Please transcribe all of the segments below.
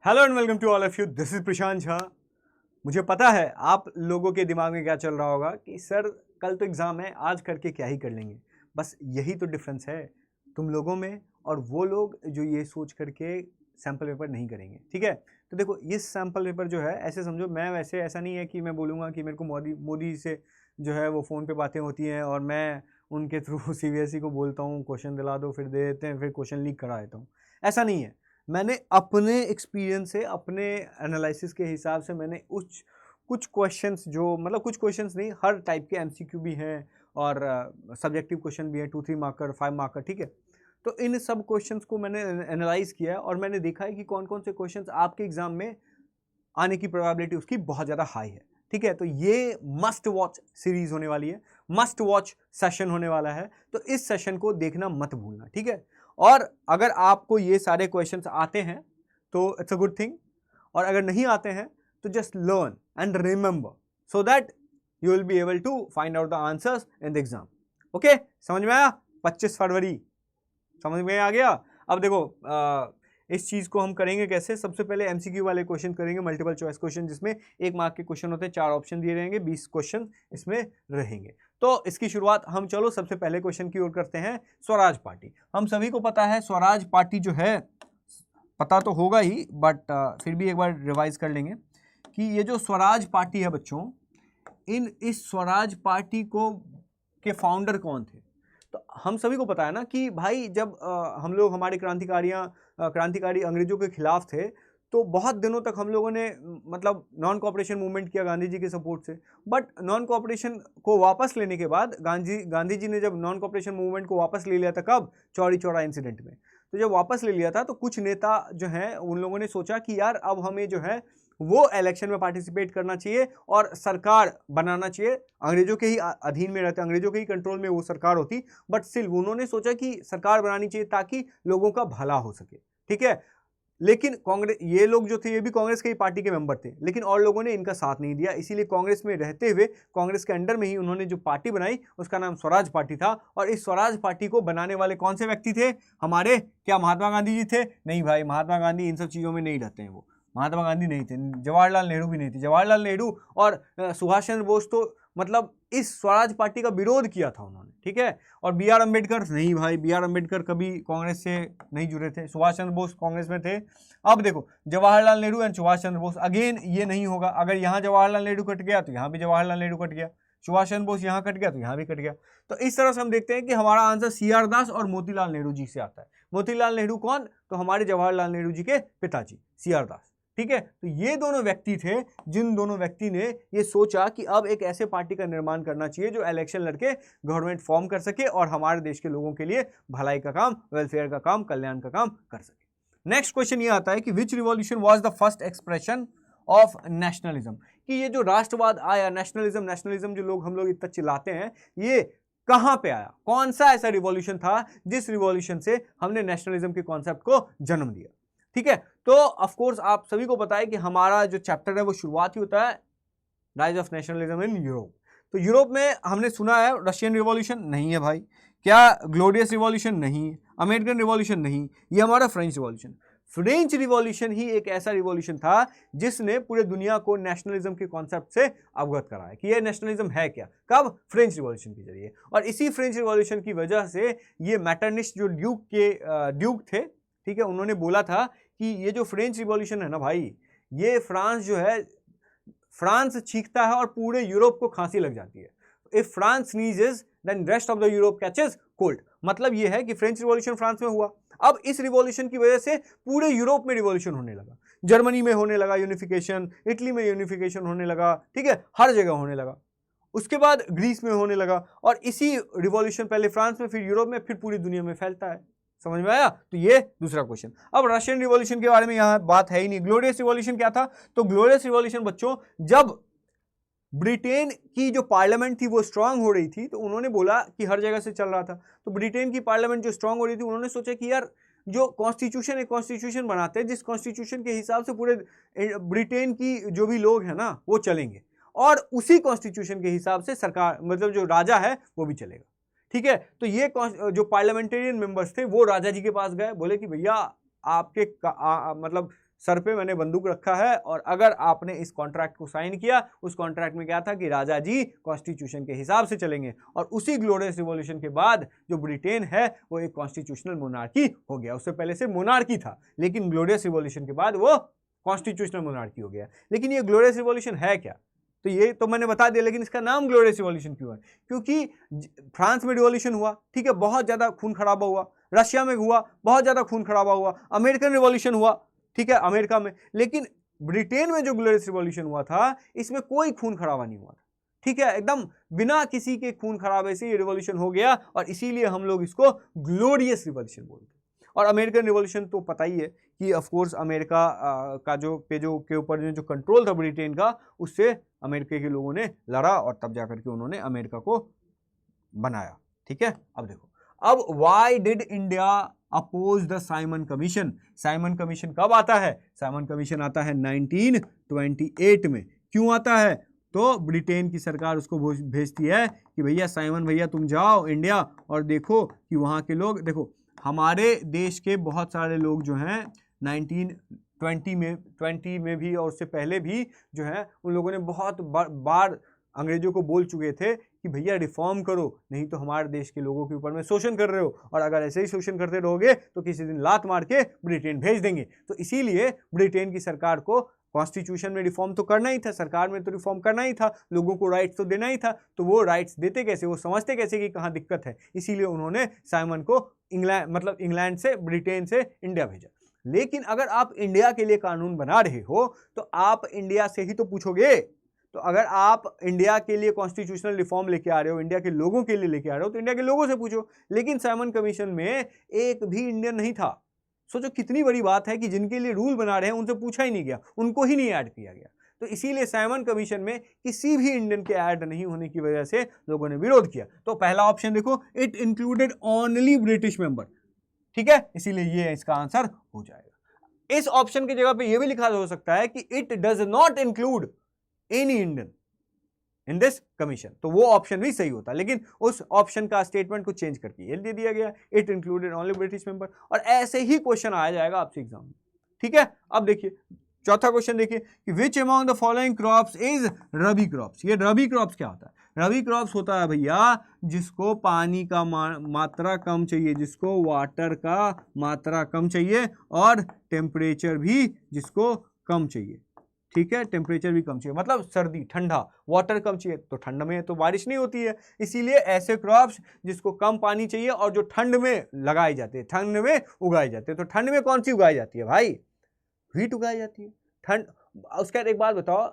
Hello and welcome to all of you, this is Prashant Jha. मुझे पता है आप लोगों के दिमाग में क्या चल रहा होगा कि सर कल तो एग्ज़ाम है, आज करके क्या ही कर लेंगे। बस यही तो डिफरेंस है तुम लोगों में और वो लोग जो ये सोच करके सैम्पल पेपर नहीं करेंगे। ठीक है, तो देखो ये सैम्पल पेपर जो है ऐसे समझो, मैं वैसे ऐसा नहीं है कि मैं बोलूँगा कि मेरे को मोदी से जो है वो फ़ोन पे बातें होती हैं और मैं उनके थ्रू सीबीएसई को बोलता हूँ क्वेश्चन दिला दो, फिर दे देते हैं, फिर क्वेश्चन लीक करा देता हूँ। ऐसा नहीं है। मैंने अपने एक्सपीरियंस से, अपने एनालिसिस के हिसाब से मैंने कुछ क्वेश्चंस जो मतलब कुछ क्वेश्चंस नहीं, हर टाइप के एमसीक्यू भी हैं और सब्जेक्टिव क्वेश्चन भी हैं, 2-3 मार्कर 5 मार्कर। ठीक है, तो इन सब क्वेश्चंस को मैंने एनालाइज किया है और मैंने देखा है कि कौन कौन से क्वेश्चंस आपके एग्जाम में आने की प्रोबेबिलिटी उसकी बहुत ज़्यादा हाई है। ठीक है, तो ये मस्ट वॉच सीरीज होने वाली है, मस्ट वॉच सेशन होने वाला है, तो इस सेशन को देखना मत भूलना। ठीक है, और अगर आपको ये सारे क्वेश्चंस आते हैं तो इट्स अ गुड थिंग, और अगर नहीं आते हैं तो just learn and remember so that you will be able to find out the answers in the exam. Okay, समझ में आया? 25 फरवरी समझ में आ गया। अब देखो इस चीज़ को हम करेंगे कैसे। सबसे पहले एमसीक्यू वाले क्वेश्चन करेंगे, मल्टीपल चॉइस क्वेश्चन, जिसमें 1 मार्क के क्वेश्चन होते हैं, 4 ऑप्शन दिए रहेंगे, 20 क्वेश्चन इसमें रहेंगे। तो इसकी शुरुआत हम चलो सबसे पहले क्वेश्चन की ओर करते हैं। स्वराज पार्टी, हम सभी को पता है स्वराज पार्टी जो है, पता तो होगा ही बट फिर भी एक बार रिवाइज कर लेंगे कि ये जो स्वराज पार्टी है बच्चों, इस स्वराज पार्टी को के फाउंडर कौन थे। तो हम सभी को पता है ना कि भाई जब हम लोग हमारे क्रांतिकारी अंग्रेजों के खिलाफ थे, तो बहुत दिनों तक हम लोगों ने मतलब नॉन कोऑपरेशन मूवमेंट किया गांधी जी के सपोर्ट से। बट नॉन कोऑपरेशन को वापस लेने के बाद गांधी जी ने जब नॉन कोऑपरेशन मूवमेंट को वापस ले लिया था, कब? चौरी चौरा इंसिडेंट में। तो जब वापस ले लिया था तो कुछ नेता जो हैं उन लोगों ने सोचा कि यार अब हमें जो है वो इलेक्शन में पार्टिसिपेट करना चाहिए और सरकार बनाना चाहिए। अंग्रेजों के ही अधीन में रहते, अंग्रेजों के ही कंट्रोल में वो सरकार होती, बट स्टिल उन्होंने सोचा कि सरकार बनानी चाहिए ताकि लोगों का भला हो सके। ठीक है, लेकिन कांग्रेस, ये लोग जो थे ये भी कांग्रेस के ही पार्टी के मेंबर थे, लेकिन और लोगों ने इनका साथ नहीं दिया, इसीलिए कांग्रेस में रहते हुए कांग्रेस के अंडर में ही उन्होंने जो पार्टी बनाई उसका नाम स्वराज पार्टी था। और इस स्वराज पार्टी को बनाने वाले कौन से व्यक्ति थे? हमारे, क्या महात्मा गांधी जी थे? नहीं भाई, महात्मा गांधी इन सब चीज़ों में नहीं रहते हैं, वो महात्मा गांधी नहीं थे, जवाहरलाल नेहरू भी नहीं थे। जवाहरलाल नेहरू और सुभाष चंद्र बोस तो मतलब इस स्वराज पार्टी का विरोध किया था उन्होंने। ठीक है, और बी आर अम्बेडकर, नहीं भाई, बी आर अम्बेडकर कभी कांग्रेस से नहीं जुड़े थे। सुभाष चंद्र बोस कांग्रेस में थे। अब देखो, जवाहरलाल नेहरू एंड सुभाष चंद्र बोस, अगेन ये नहीं होगा। अगर यहाँ जवाहरलाल नेहरू कट गया तो यहाँ भी जवाहरलाल नेहरू कट गया, सुभाष चंद्र बोस यहाँ कट गया तो यहाँ भी कट गया। तो इस तरह से हम देखते हैं कि हमारा आंसर सी आर दास और मोतीलाल नेहरू जी से आता है। मोतीलाल नेहरू कौन? तो हमारे जवाहरलाल नेहरू जी के पिताजी, सी आर दास। ठीक है, तो ये दोनों व्यक्ति थे जिन दोनों व्यक्ति ने ये सोचा कि अब एक ऐसे पार्टी का निर्माण करना चाहिए जो इलेक्शन लड़के गवर्नमेंट फॉर्म कर सके और हमारे देश के लोगों के लिए भलाई का काम, वेलफेयर का काम, कल्याण का काम कर सके। नेक्स्ट क्वेश्चन ये आता है कि which revolution was the first expression of nationalism, कि ये जो राष्ट्रवाद आया, नेशनलिज्म जो हम लोग इतना चिल्लाते हैं, ये कहां पे आया? कौन सा ऐसा रिवॉल्यूशन था जिस रिवॉल्यूशन से हमने नेशनलिज्म के कॉन्सेप्ट को जन्म दिया? ठीक है, तो ऑफ कोर्स आप सभी को पता है कि हमारा जो चैप्टर है वो शुरुआत ही होता है rise of nationalism in Europe. तो यूरोप में हमने सुना है रशियन रिवॉल्यूशन नहीं है भाई, क्या ग्लोरियस रिवॉल्यूशन नहीं, अमेरिकन रिवॉल्यूशन नहीं, ये हमारा फ्रेंच रिवॉल्यूशन। फ्रेंच रिवॉल्यूशन ही एक ऐसा रिवॉल्यूशन था जिसने पूरे दुनिया को नेशनलिज्म के कॉन्सेप्ट से अवगत कराया कि ये नेशनलिज्म है क्या। कब? फ्रेंच रिवॉल्यूशन के जरिए। और इसी फ्रेंच रिवॉल्यूशन की वजह से ये मैटरनिस्ट जो ड्यूक थे, ठीक है, उन्होंने बोला था कि ये जो फ्रेंच रिवॉल्यूशन है ना भाई, ये फ्रांस जो है, फ्रांस छींकता है और पूरे यूरोप को खांसी लग जाती है। If France sneezes then rest of the Europe catches cold. मतलब ये है कि फ्रेंच रिवॉल्यूशन फ्रांस में हुआ, अब इस रिवॉल्यूशन की वजह से पूरे यूरोप में रिवॉल्यूशन होने लगा, जर्मनी में होने लगा यूनिफिकेशन, इटली में यूनिफिकेशन होने लगा, ठीक है, हर जगह होने लगा। उसके बाद ग्रीस में होने लगा, और इसी रिवॉल्यूशन पहले फ्रांस में, फिर यूरोप में, फिर पूरी दुनिया में फैलता है। समझ में आया? तो ये दूसरा क्वेश्चन। अब रशियन रिवॉल्यूशन के बारे में यहां बात है ही नहीं। ग्लोरियस रिवॉल्यूशन क्या था? तो ग्लोरियस रिवॉल्यूशन बच्चों, जब ब्रिटेन की जो पार्लियामेंट थी वो स्ट्रांग हो रही थी, तो उन्होंने बोला कि हर जगह से चल रहा था, तो ब्रिटेन की पार्लियामेंट जो स्ट्रांग हो रही थी, उन्होंने सोचा कि यार जो कॉन्स्टिट्यूशन है, कॉन्स्टिट्यूशन बनाते हैं जिस कॉन्स्टिट्यूशन के हिसाब से पूरे ब्रिटेन की जो भी लोग हैं ना वो चलेंगे, और उसी कॉन्स्टिट्यूशन के हिसाब से सरकार, मतलब जो राजा है वो भी चलेगा। ठीक है, तो ये जो पार्लियामेंटेरियन मेंबर्स थे वो राजा जी के पास गए, बोले कि भैया आपके मतलब सर पे मैंने बंदूक रखा है और अगर आपने इस कॉन्ट्रैक्ट को साइन किया, उस कॉन्ट्रैक्ट में क्या था कि राजा जी कॉन्स्टिट्यूशन के हिसाब से चलेंगे और उसी ग्लोरियस रिवॉल्यूशन के बाद जो ब्रिटेन है वो एक कॉन्स्टिट्यूशनल मोनार्की हो गया। उससे पहले से मोनार्की था, लेकिन ग्लोरियस रिवॉल्यूशन के बाद वो कॉन्स्टिट्यूशनल मोनार्की हो गया। लेकिन ये ग्लोरियस रिवॉल्यूशन है क्या, तो ये तो मैंने बता दिया, लेकिन इसका नाम ग्लोरियस रिवॉल्यूशन क्यों है? क्योंकि फ्रांस में रिवॉल्यूशन हुआ, ठीक है, बहुत ज्यादा खून खराबा हुआ, रशिया में हुआ, बहुत ज्यादा खून खराबा हुआ, अमेरिकन रिवॉल्यूशन हुआ, ठीक है, अमेरिका में, लेकिन ब्रिटेन में जो ग्लोरियस रिवॉल्यूशन हुआ था इसमें कोई खून खराबा नहीं हुआ था, ठीक है, एकदम बिना किसी के खून खराबे से ये रिवॉल्यूशन हो गया और इसीलिए हम लोग इसको ग्लोरियस रिवॉल्यूशन बोलते हैं। और अमेरिकन रिवॉल्यूशन तो पता ही है कि ऑफ कोर्स अमेरिका का जो के ऊपर जो कंट्रोल था ब्रिटेन का, उससे अमेरिका के लोगों ने लड़ा और तब जाकर के उन्होंने अमेरिका को बनाया, ठीक है। अब देखो, अब why did India oppose the Simon Commission? Simon Commission कब आता है? साइमन कमीशन आता है 1928 में। क्यों आता है? तो ब्रिटेन की सरकार उसको भेजती है कि भैया साइमन भैया तुम जाओ इंडिया और देखो कि वहाँ के लोग, देखो हमारे देश के बहुत सारे लोग जो हैं 1920 में भी और उससे पहले भी जो है उन लोगों ने बहुत बार अंग्रेजों को बोल चुके थे कि भैया रिफॉर्म करो, नहीं तो हमारे देश के लोगों के ऊपर में शोषण कर रहे हो और अगर ऐसे ही शोषण करते रहोगे तो किसी दिन लात मार के ब्रिटेन भेज देंगे। तो इसीलिए ब्रिटेन की सरकार को कॉन्स्टिट्यूशन में रिफॉर्म तो करना ही था, सरकार में तो रिफॉर्म करना ही था, लोगों को राइट्स तो देना ही था, तो वो राइट्स देते कैसे, वो समझते कैसे कि कहाँ दिक्कत है, इसीलिए उन्होंने साइमन को इंग्लैंड से, ब्रिटेन से इंडिया भेजा। लेकिन अगर आप इंडिया के लिए कानून बना रहे हो तो आप इंडिया से ही तो पूछोगे। तो अगर आप इंडिया के लिए कॉन्स्टिट्यूशनल रिफॉर्म लेके आ रहे हो, इंडिया के लोगों के लिए लेके आ रहे हो, तो इंडिया के लोगों से पूछो। लेकिन साइमन कमीशन में एक भी इंडियन नहीं था। सोचो कितनी बड़ी बात है कि जिनके लिए रूल बना रहे हैं उनसे पूछा ही नहीं गया, उनको ही नहीं ऐड किया गया। तो इसीलिए साइमन कमीशन में किसी भी इंडियन के ऐड नहीं होने की वजह से लोगों ने विरोध किया। तो पहला ऑप्शन देखो, it included only British member, ठीक है, इसीलिए ये इसका आंसर हो जाएगा। इस ऑप्शन की जगह पे ये भी लिखा हो सकता है कि it does not include any Indian in this commission, तो वो ऑप्शन भी सही होता, लेकिन उस ऑप्शन का स्टेटमेंट को चेंज करके ये दे दिया गया, it included only British member. और ऐसे ही क्वेश्चन आ जाएगा आपसे एग्जाम में, ठीक है। अब देखिए चौथा क्वेश्चन देखिए कि which among the following crops is rabi crops. ये रबी क्रॉप्स क्या होता है? रबी क्रॉप्स होता है भैया जिसको पानी का मात्रा कम चाहिए, जिसको वाटर का मात्रा कम चाहिए और टेम्परेचर भी जिसको कम चाहिए, ठीक है, टेम्परेचर भी कम चाहिए, मतलब सर्दी ठंडा, वाटर कम चाहिए, तो ठंड में तो बारिश नहीं होती है, इसीलिए ऐसे क्रॉप्स जिसको कम पानी चाहिए और जो ठंड में लगाए जाते हैं, ठंड में उगाए जाते हैं। तो ठंड में कौन सी उगाई जाती है भाई? व्हीट उगाई जाती है ठंड। उसके बाद एक बात बताओ,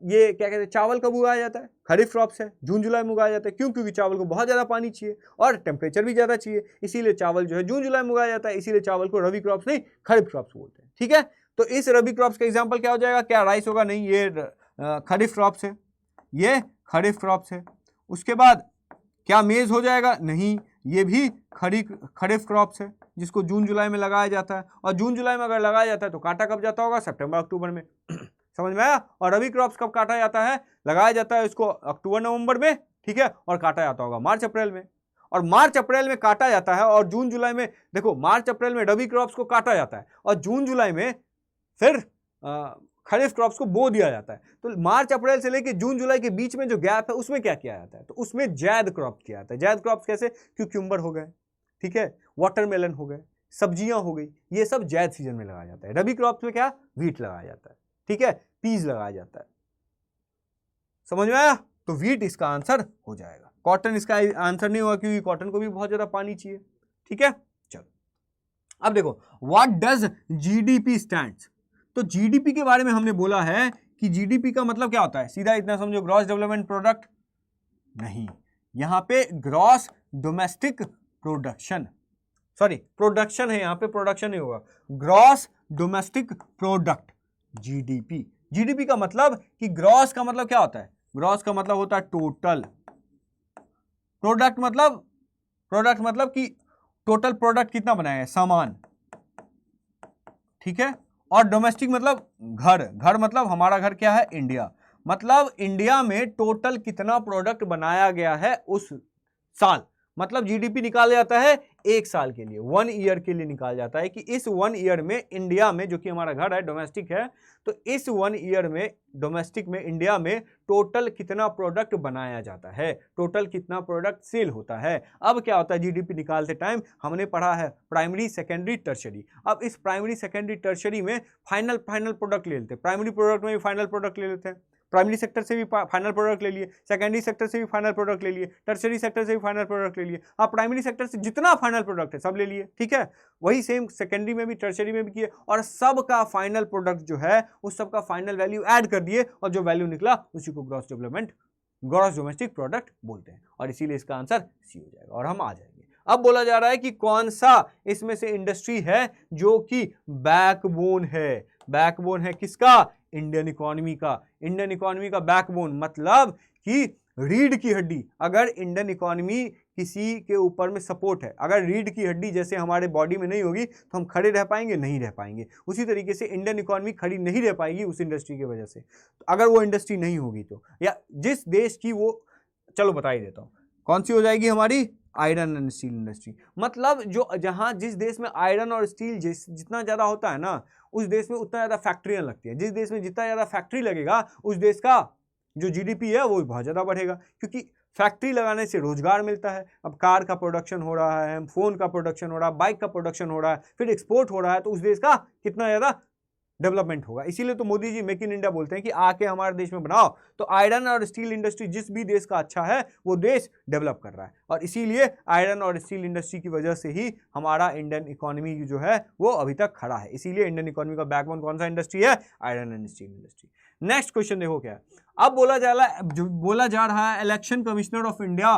ये क्या कहते हैं, चावल कब उगाया जाता है? खरीफ क्रॉप्स है, जून जुलाई में उगाया जाता है। क्यों? क्योंकि चावल को बहुत ज़्यादा पानी चाहिए और टेम्परेचर भी ज़्यादा चाहिए, इसीलिए चावल जो है जून जुलाई में उगाया जाता है, इसीलिए चावल को रबी क्रॉप्स नहीं खरीफ क्रॉप्स बोलते हैं, ठीक है। तो इस रबी क्रॉप्स का एग्जांपल क्या हो जाएगा? क्या राइस होगा? नहीं, ये खरीफ क्रॉप्स है, ये खरीफ क्रॉप्स है। उसके बाद क्या मेज हो जाएगा? नहीं, ये भी खरीफ क्रॉप्स है जिसको जून जुलाई में लगाया जाता है। और जून जुलाई में अगर लगाया जाता है तो काटा कब जाता होगा? सितंबर अक्टूबर में। समझ में आया? और रबी क्रॉप्स कब काटा जाता है? लगाया जाता है इसको अक्टूबर नवंबर में, ठीक है, और काटा जाता होगा मार्च अप्रैल में। और मार्च अप्रैल में काटा जाता है और जून जुलाई में, देखो मार्च अप्रैल में रबी क्रॉप्स को काटा जाता है और जून जुलाई में फिर खरीफ क्रॉप्स को बो दिया जाता है। तो मार्च अप्रैल से लेकर जून जुलाई के बीच में जो गैप है उसमें क्या किया जाता है? तो उसमें जैद क्रॉप किया जाता है। जैद क्रॉप्स कैसे? क्यूकम्बर हो गए, ठीक है, वाटरमेलन हो गए, सब्जियां हो गई, ये सब जैद सीजन में लगाया जाता है। रबी क्रॉप्स में क्या? व्हीट लगाया जाता है, ठीक है, पीज लगाया जाता है। समझ में आया? तो व्हीट इसका आंसर हो जाएगा। कॉटन इसका आंसर नहीं होगा क्योंकि कॉटन को भी बहुत ज्यादा पानी चाहिए, ठीक है। चलो अब देखो, व्हाट डज जीडीपी स्टैंड्स। तो जीडीपी के बारे में हमने बोला है कि जीडीपी का मतलब क्या होता है? सीधा इतना समझो, ग्रॉस डेवलपमेंट प्रोडक्ट नहीं, यहां पे gross domestic production, sorry production है, यहां पे प्रोडक्शन नहीं होगा, gross domestic product, GDP. GDP का मतलब कि ग्रॉस का मतलब क्या होता है? ग्रॉस का मतलब होता है टोटल, प्रोडक्ट मतलब कि टोटल प्रोडक्ट कितना बनाया है, सामान, ठीक है। और डोमेस्टिक मतलब घर, घर मतलब हमारा घर क्या है? इंडिया, मतलब इंडिया में टोटल कितना प्रोडक्ट बनाया गया है उस साल, मतलब जीडीपी निकाला जाता है 1 साल के लिए, 1 ईयर के लिए निकाला जाता है कि इस 1 ईयर में इंडिया में, जो कि हमारा घर है, डोमेस्टिक है, तो इस 1 ईयर में डोमेस्टिक में इंडिया में टोटल कितना प्रोडक्ट बनाया जाता है, टोटल कितना प्रोडक्ट सेल होता है। अब क्या होता है, जीडीपी निकालते टाइम हमने पढ़ा है प्राइमरी, सेकेंडरी, टर्शरी। अब इस प्राइमरी, सेकेंडरी, टर्शरी में फाइनल प्रोडक्ट ले लेते हैं। प्राइमरी प्रोडक्ट में भी फाइनल प्रोडक्ट ले लेते हैं, प्राइमरी सेक्टर से भी फाइनल प्रोडक्ट ले लिए, सेकेंडरी सेक्टर से भी फाइनल प्रोडक्ट ले लिए, टर्शरी सेक्टर से भी फाइनल प्रोडक्ट ले लिए। आप प्राइमरी सेक्टर से जितना फाइनल प्रोडक्ट है सब ले लिए, ठीक है। वही सेम सेकेंडरी में भी, टर्शरी में भी किए, और सबका फाइनल प्रोडक्ट जो है उस सबका फाइनल वैल्यू ऐड कर दिए, और जो वैल्यू निकला उसी को ग्रॉस डोमेस्टिक प्रोडक्ट बोलते हैं, और इसीलिए इसका आंसर सी हो जाएगा और हम आ जाएंगे। अब बोला जा रहा है कि कौन सा इसमें से इंडस्ट्री है जो कि बैकबोन है। बैकबोन है किसका? इंडियन इकोनॉमी का। इंडियन इकोनॉमी का बैकबोन मतलब कि रीढ़ की हड्डी। अगर इंडियन इकोनॉमी किसी के ऊपर में सपोर्ट है, अगर रीढ़ की हड्डी जैसे हमारे बॉडी में नहीं होगी तो हम खड़े रह पाएंगे? नहीं रह पाएंगे। उसी तरीके से इंडियन इकोनॉमी खड़ी नहीं रह पाएगी उस इंडस्ट्री की वजह से, अगर वो इंडस्ट्री नहीं होगी तो। या जिस देश की वो, चलो बता ही देता हूँ कौन सी हो जाएगी हमारी, आयरन एंड स्टील इंडस्ट्री। मतलब जो जहां जिस देश में आयरन और स्टील जितना ज्यादा होता है ना, उस देश में उतना ज्यादा फैक्ट्रियां लगती है। जिस देश में जितना ज्यादा फैक्ट्री लगेगा उस देश का जो जीडीपी है वो बहुत ज्यादा बढ़ेगा, क्योंकि फैक्ट्री लगाने से रोजगार मिलता है। अब कार का प्रोडक्शन हो रहा है, फोन का प्रोडक्शन हो रहा है, बाइक का प्रोडक्शन हो रहा है, फिर एक्सपोर्ट हो रहा है, तो उस देश का कितना ज्यादा डेवलपमेंट होगा। इसीलिए तो Modi ji make in India बोलते हैं कि आके हमारे देश में बनाओ। तो आयरन और स्टील इंडस्ट्री जिस भी देश का अच्छा है वो देश डेवलप कर रहा है, और इसीलिए आयरन और स्टील इंडस्ट्री की वजह से ही हमारा इंडियन इकोनॉमी जो है वो अभी तक खड़ा है। इसीलिए इंडियन इकोनॉमी का बैकबोन कौन सा इंडस्ट्री है? Iron and steel industry. Next question देखो क्या है। अब बोला जा रहा है इलेक्शन कमिश्नर ऑफ इंडिया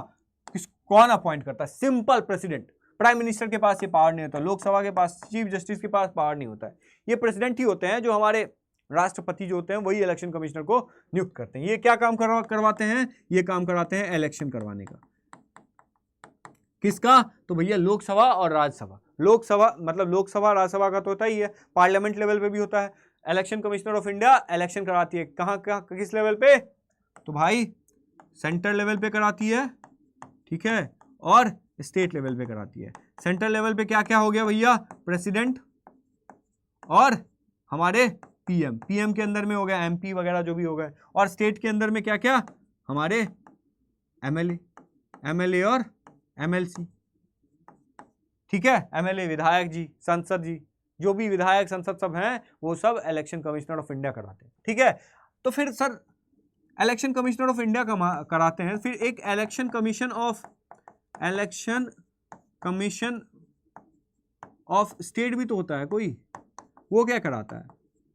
कौन अपॉइंट करता है? Simple, president. प्राइम मिनिस्टर के पास ये पावर नहीं होता, लोकसभा के पास, चीफ जस्टिस के पास पावर नहीं होता है। ये प्रेसिडेंट ही होते हैं, जो हमारे राष्ट्रपति जो होते हैं वही इलेक्शन कमिश्नर को नियुक्त करते हैं। ये क्या काम करवाते हैं? ये काम करवाते हैं इलेक्शन करवाने का। किसका? तो भैया लोकसभा और राज्यसभा। लोकसभा मतलब लोकसभा राज्यसभा का तो होता ही है, पार्लियामेंट लेवल पे भी होता है। Election commissioner of India election कराती है कहाँ किस लेवल पे? तो भाई सेंट्रल लेवल पे कराती है, ठीक है, और स्टेट लेवल पे कराती है। सेंट्रल लेवल पे क्या क्या हो गया भैया? प्रेसिडेंट और हमारे पीएम। पीएम के अंदर में हो गया एमपी वगैरह जो भी हो गए, और स्टेट के अंदर में क्या क्या? हमारे एमएलए और एमएलसी, ठीक है। एमएलए विधायक जी, संसद जी, जो भी विधायक संसद सब हैं वो सब इलेक्शन कमिश्नर ऑफ इंडिया कराते हैं, ठीक है। तो फिर sir election commissioner of India कराते हैं, फिर एक इलेक्शन कमीशन ऑफ स्टेट भी तो होता है कोई, वो क्या कराता है?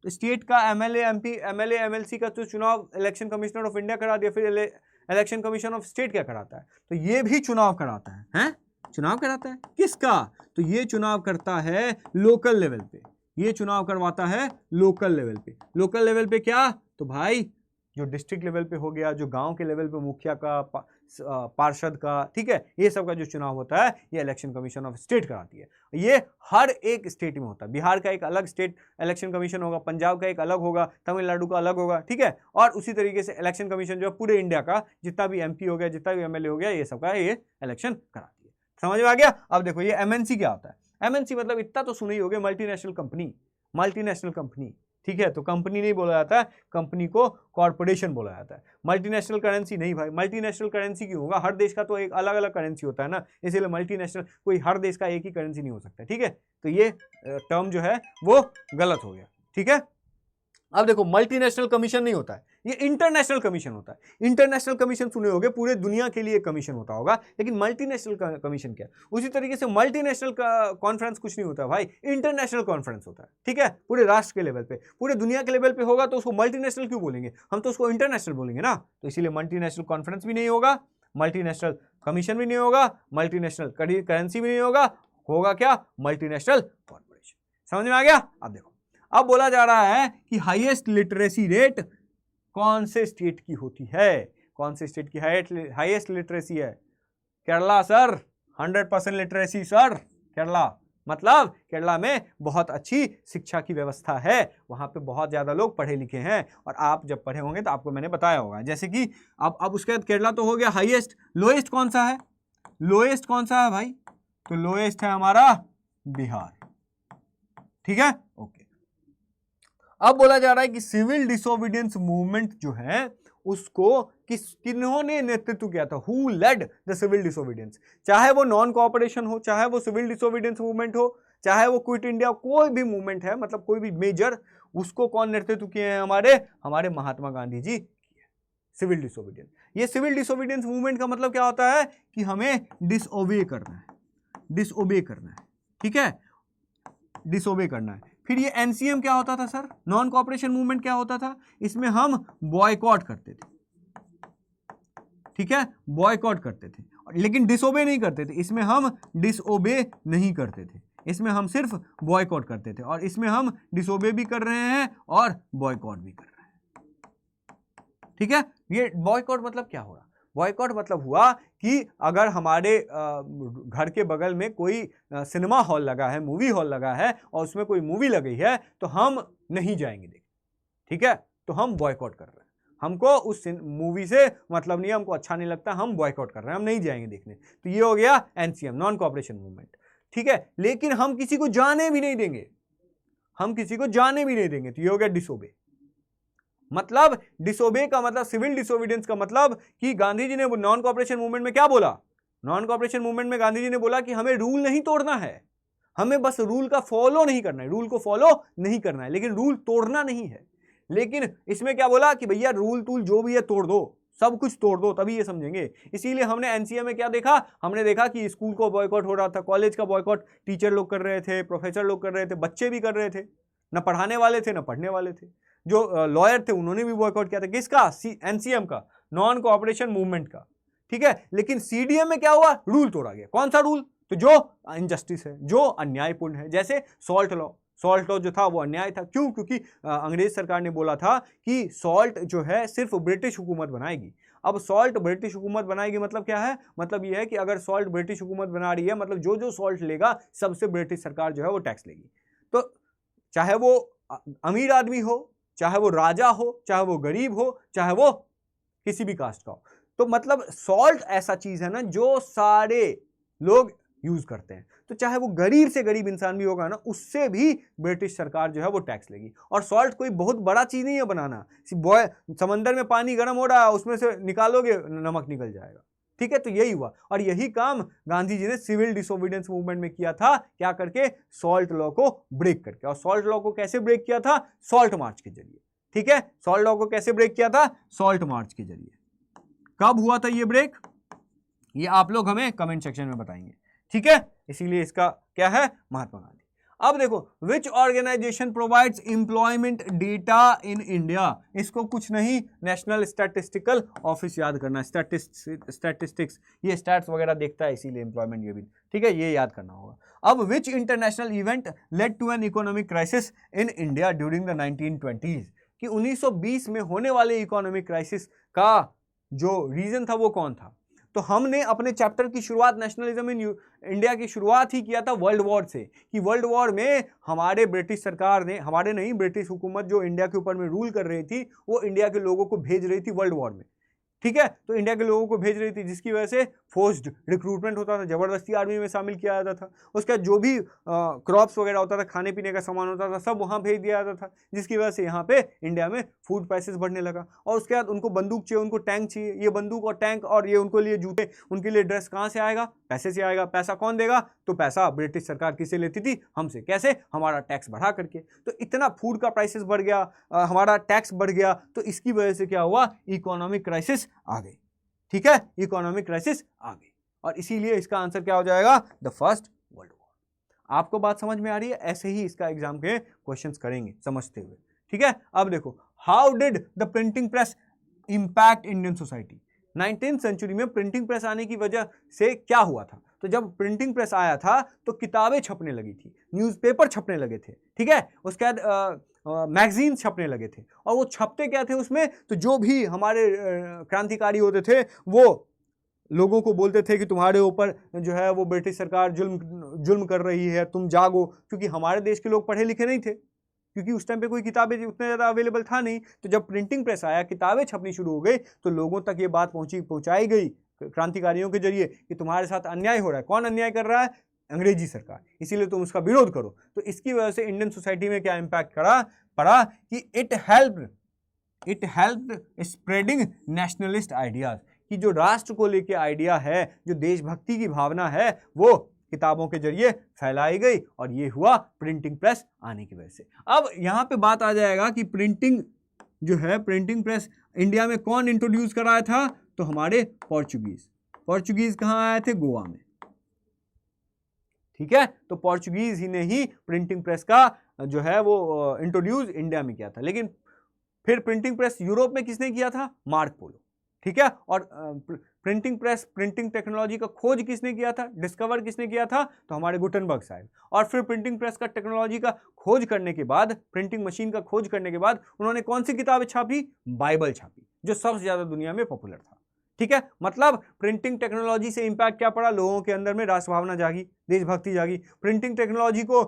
तो स्टेट का एमएलए एमएलसी का तो चुनाव इलेक्शन कमिश्नर ऑफ इंडिया करा दिया, फिर इलेक्शन कमीशन ऑफ स्टेट क्या कराता है? तो ये भी चुनाव कराता है, हैं? चुनाव कराता है किसका? तो ये चुनाव करता है लोकल लेवल पे, ये चुनाव करवाता है लोकल लेवल पे। लोकल लेवल पे क्या? तो भाई जो डिस्ट्रिक्ट लेवल पे हो गया, जो गांव के लेवल पे मुखिया का, पार्षद का, ठीक है, ये सब का जो चुनाव होता है ये इलेक्शन कमीशन ऑफ स्टेट कराती है। ये हर एक स्टेट में होता है। बिहार का एक अलग स्टेट इलेक्शन कमीशन होगा, पंजाब का एक अलग होगा, तमिलनाडु का अलग होगा, ठीक है। और उसी तरीके से इलेक्शन कमीशन जो पूरे इंडिया का जितना भी एमपी हो गया, जितना भी एमएलए हो गया, ये सब का ये इलेक्शन कराती है। समझ में आ गया? अब देखो ये एमएनसी क्या होता है। एमएनसी मतलब इतना तो सुने ही होगे, मल्टीनेशनल कंपनी, ठीक है। तो कंपनी नहीं बोला जाता है, कंपनी को कॉर्पोरेशन बोला जाता है। मल्टीनेशनल करेंसी नहीं भाई, मल्टीनेशनल करेंसी क्यों होगा? हर देश का तो एक अलग अलग करेंसी होता है ना, इसीलिए मल्टीनेशनल, कोई हर देश का एक ही करेंसी नहीं हो सकता, ठीक है। तो ये टर्म जो है वो गलत हो गया, ठीक है। अब देखो मल्टीनेशनल कमीशन नहीं होता है, ये इंटरनेशनल कमीशन होता है। इंटरनेशनल कमीशन सुने होगे, पूरे दुनिया के लिए कमीशन होता होगा, लेकिन मल्टीनेशनल कमीशन क्या? उसी तरीके से मल्टीनेशनल कॉन्फ्रेंस कुछ नहीं होता है भाई, इंटरनेशनल कॉन्फ्रेंस होता है, ठीक है। पूरे राष्ट्र के लेवल पे, पूरे दुनिया के लेवल पे होगा तो उसको मल्टीनेशनल क्यों बोलेंगे? हम तो उसको इंटरनेशनल बोलेंगे ना। तो इसीलिए मल्टीनेशनल कॉन्फ्रेंस भी नहीं होगा, मल्टीनेशनल कमीशन भी नहीं होगा, मल्टीनेशनल करेंसी भी नहीं होगा क्या? Multinational corporation. समझ में आ गया? अब देखो, अब बोला जा रहा है कि हाईएस्ट लिटरेसी रेट कौन से स्टेट की होती है? कौन से स्टेट की हाईएस्ट लिटरेसी है? Kerala sir, 100% literacy sir, Kerala. मतलब केरला में बहुत अच्छी शिक्षा की व्यवस्था है, वहां पे बहुत ज्यादा लोग पढ़े लिखे हैं, और आप जब पढ़े होंगे तो आपको मैंने बताया होगा। जैसे कि अब उसके बाद केरला तो हो गया हाईएस्ट। लोएस्ट कौन सा है? लोएस्ट कौन सा है भाई? तो लोएस्ट है हमारा बिहार। ठीक है, ओके। अब बोला जा रहा है कि सिविल डिसोबीडियंस मूवमेंट जो है उसको किन्होंने नेतृत्व किया था, who led the civil disobedience. चाहे वो नॉन कोऑपरेशन हो, चाहे वो सिविल डिसोबीडियंस मूवमेंट हो, चाहे वो क्विट इंडिया, कोई भी मूवमेंट है, मतलब कोई भी मेजर, उसको कौन नेतृत्व किए हैं? हमारे महात्मा गांधी जी सिविल डिसोबीडियंस। ये सिविल डिसोबीडियंस मूवमेंट का मतलब क्या होता है कि हमें डिसओबे करना है, डिसओबे करना है। ठीक है, डिसओबे करना है। फिर ये एनसीएम क्या होता था सर? नॉन कोऑपरेशन मूवमेंट क्या होता था? इसमें हम बॉयकॉट करते थे। ठीक है, बॉयकॉट करते थे, लेकिन डिसओबे नहीं करते थे। इसमें हम डिसओबे नहीं करते थे, इसमें हम सिर्फ बॉयकॉट करते थे। और इसमें हम डिसओबे भी कर रहे हैं और बॉयकॉट भी कर रहे हैं। ठीक है, ये बॉयकॉट मतलब क्या हुआ? बॉयकॉट मतलब हुआ कि अगर हमारे घर के बगल में कोई सिनेमा हॉल लगा है, मूवी हॉल लगा है, और उसमें कोई मूवी लगी है, तो हम नहीं जाएंगे देखने। ठीक है, तो हम बॉयकॉट कर रहे हैं, हमको उस मूवी से मतलब नहीं है, हमको अच्छा नहीं लगता, हम बॉयकॉट कर रहे हैं, हम नहीं जाएंगे देखने। तो ये हो गया एनसीएम, नॉन कोऑपरेशन मूवमेंट। ठीक है, लेकिन हम किसी को जाने भी नहीं देंगे, हम किसी को जाने भी नहीं देंगे, तो ये हो गया डिसोबे। मतलब डिसोबे का मतलब, सिविल डिसोबीडियंस का मतलब कि गांधी जी ने नॉन कोऑपरेशन मूवमेंट में क्या बोला? नॉन कोऑपरेशन मूवमेंट में गांधी जी ने बोला कि हमें रूल नहीं तोड़ना है, हमें बस रूल का फॉलो नहीं करना है, रूल को फॉलो नहीं करना है, लेकिन रूल तोड़ना नहीं है। लेकिन इसमें क्या बोला कि भैया रूल टूल जो भी है तोड़ दो, सब कुछ तोड़ दो, तभी ये समझेंगे। इसीलिए हमने एनसीए में क्या देखा? हमने देखा कि स्कूल को बॉयकॉट हो रहा था, कॉलेज का बॉयकॉट टीचर लोग कर रहे थे, प्रोफेसर लोग कर रहे थे, बच्चे भी कर रहे थे, न पढ़ाने वाले थे न पढ़ने वाले थे। जो लॉयर थे उन्होंने भी बॉयकॉट किया था। किसका? एनसीएम का, नॉन कोऑपरेशन मूवमेंट का। ठीक है, लेकिन सीडीएम में क्या हुआ? रूल तोड़ा गया। कौन सा रूल? तो जो इनजस्टिस है, जो अन्यायपूर्ण है, जैसे सॉल्ट लॉ। सॉल्ट लॉ जो था वो अन्याय था। क्यों? क्योंकि अंग्रेज सरकार ने बोला था कि सॉल्ट जो है सिर्फ ब्रिटिश हुकूमत बनाएगी। अब सॉल्ट ब्रिटिश हुकूमत बनाएगी मतलब क्या है? मतलब ये है कि अगर सॉल्ट ब्रिटिश हुकूमत बना रही है, मतलब जो जो सॉल्ट लेगा सबसे ब्रिटिश सरकार जो है वो टैक्स लेगी। तो चाहे वो अमीर आदमी हो, चाहे वो राजा हो, चाहे वो गरीब हो, चाहे वो किसी भी कास्ट का हो, तो मतलब सॉल्ट ऐसा चीज है ना जो सारे लोग यूज करते हैं। तो चाहे वो गरीब से गरीब इंसान भी होगा ना, उससे भी ब्रिटिश सरकार जो है वो टैक्स लेगी। और सॉल्ट कोई बहुत बड़ा चीज नहीं है बनाना। समंदर में पानी गर्म हो रहा है, उसमें से निकालोगे नमक निकल जाएगा। ठीक है, तो यही हुआ। और यही काम गांधी जी ने सिविल डिसोबीडियंस मूवमेंट में किया था। क्या करके? सॉल्ट लॉ को ब्रेक करके। और सॉल्ट लॉ को कैसे ब्रेक किया था? सॉल्ट मार्च के जरिए। ठीक है, सॉल्ट लॉ को कैसे ब्रेक किया था? सॉल्ट मार्च के जरिए। कब हुआ था ये ब्रेक? ये आप लोग हमें कमेंट सेक्शन में बताएंगे। ठीक है, इसीलिए इसका क्या है? महात्मा गांधी। अब देखो, which organisation provides employment data in India? इसको कुछ नहीं, नेशनल स्टैटिस्टिकल ऑफिस याद करना। स्टैटिस्टिक्स, ये स्टैट्स वगैरह देखता है, इसीलिए एम्प्लॉयमेंट ये भी। ठीक है, ये याद करना होगा। अब which international event led to an economic crisis in India during the 1920s? कि 1920 में होने वाले इकोनॉमिक क्राइसिस का जो रीजन था वो कौन था? तो हमने अपने चैप्टर की शुरुआत नेशनलिज्म इन इंडिया की शुरुआत ही किया था वर्ल्ड वॉर से, कि वर्ल्ड वॉर में हमारे ब्रिटिश सरकार ने, हमारे नहीं, ब्रिटिश हुकूमत जो इंडिया के ऊपर में रूल कर रही थी, वो इंडिया के लोगों को भेज रही थी वर्ल्ड वॉर में। ठीक है, तो इंडिया के लोगों को भेज रही थी, जिसकी वजह से फोर्स्ड रिक्रूटमेंट होता था, जबरदस्ती आर्मी में शामिल किया जाता था। उसका जो भी क्रॉप्स वगैरह होता था, खाने पीने का सामान होता था, सब वहाँ भेज दिया जाता था, जिसकी वजह से यहाँ पे इंडिया में फूड प्राइसेस बढ़ने लगा। और उसके बाद उनको बंदूक चाहिए, उनको टैंक चाहिए। ये बंदूक और टैंक और ये उनको लिए जूते, उनके लिए ड्रेस कहाँ से आएगा? पैसे से आएगा। पैसा कौन देगा? तो पैसा ब्रिटिश सरकार किससे लेती थी? हमसे। कैसे? हमारा टैक्स बढ़ा करके। तो इतना फूड का प्राइसेस बढ़ गया, हमारा टैक्स बढ़ गया, तो इसकी वजह से क्या हुआ? इकोनॉमिक क्राइसिस आ गई। ठीक है, इकोनॉमिक क्राइसिस आ गई। और इसीलिए इसका आंसर क्या हो जाएगा? The first world war. आपको बात समझ में आ रही है? ऐसे ही इसका एग्जाम के क्वेश्चंस करेंगे समझते हुए। ठीक है, अब देखो, how did the printing press impact Indian society? 19th century में प्रिंटिंग प्रेस आने की वजह से क्या हुआ था? तो जब प्रिंटिंग प्रेस आया था तो किताबें छपने लगी थी, न्यूज़पेपर छपने लगे थे। ठीक है, उसके बाद मैगजीन छपने लगे थे। और वो छपते क्या थे उसमें? तो जो भी हमारे क्रांतिकारी होते थे वो लोगों को बोलते थे कि तुम्हारे ऊपर जो है वो ब्रिटिश सरकार जुल्म कर रही है, तुम जागो। क्योंकि हमारे देश के लोग पढ़े लिखे नहीं थे, क्योंकि उस टाइम पे कोई किताबें उतने ज़्यादा अवेलेबल था नहीं। तो जब प्रिंटिंग प्रेस आया, किताबें छपनी शुरू हो गई, तो लोगों तक ये बात पहुंचाई गई क्रांतिकारियों के जरिए कि तुम्हारे साथ अन्याय हो रहा है। कौन अन्याय कर रहा है? अंग्रेजी सरकार, इसीलिए तुम उसका विरोध करो। तो इसकी वजह से इंडियन सोसाइटी में क्या इम्पैक्ट पड़ा कि it helped spreading nationalist ideas, कि जो राष्ट्र को लेके आइडिया है, जो देशभक्ति की भावना है, वो किताबों के जरिए फैलाई गई, और ये हुआ प्रिंटिंग प्रेस आने की वजह से। अब यहाँ पे बात आ जाएगा कि प्रिंटिंग जो है, प्रिंटिंग प्रेस इंडिया में कौन इंट्रोड्यूस कराया था? तो हमारे पोर्चुगीज कहाँ आए थे? गोवा में। ठीक है, तो पोर्चुगीज ही ने ही प्रिंटिंग प्रेस का जो है वो इंट्रोड्यूस इंडिया में किया था। लेकिन फिर प्रिंटिंग प्रेस यूरोप में किसने किया था? मार्क पोलो। ठीक है, और प्रिंटिंग प्रेस, प्रिंटिंग टेक्नोलॉजी का खोज किसने किया था? डिस्कवर किसने किया था? तो हमारे गुटेनबर्ग साहब। और फिर प्रिंटिंग प्रेस का टेक्नोलॉजी का खोज करने के बाद, प्रिंटिंग मशीन का खोज करने के बाद उन्होंने कौन सी किताब छापी? बाइबल छापी, जो सबसे ज्यादा दुनिया में पॉपुलर था। ठीक है, मतलब प्रिंटिंग टेक्नोलॉजी से इंपैक्ट क्या पड़ा? लोगों के अंदर में राष्ट्र भावना जागी, देशभक्ति जागी। प्रिंटिंग टेक्नोलॉजी को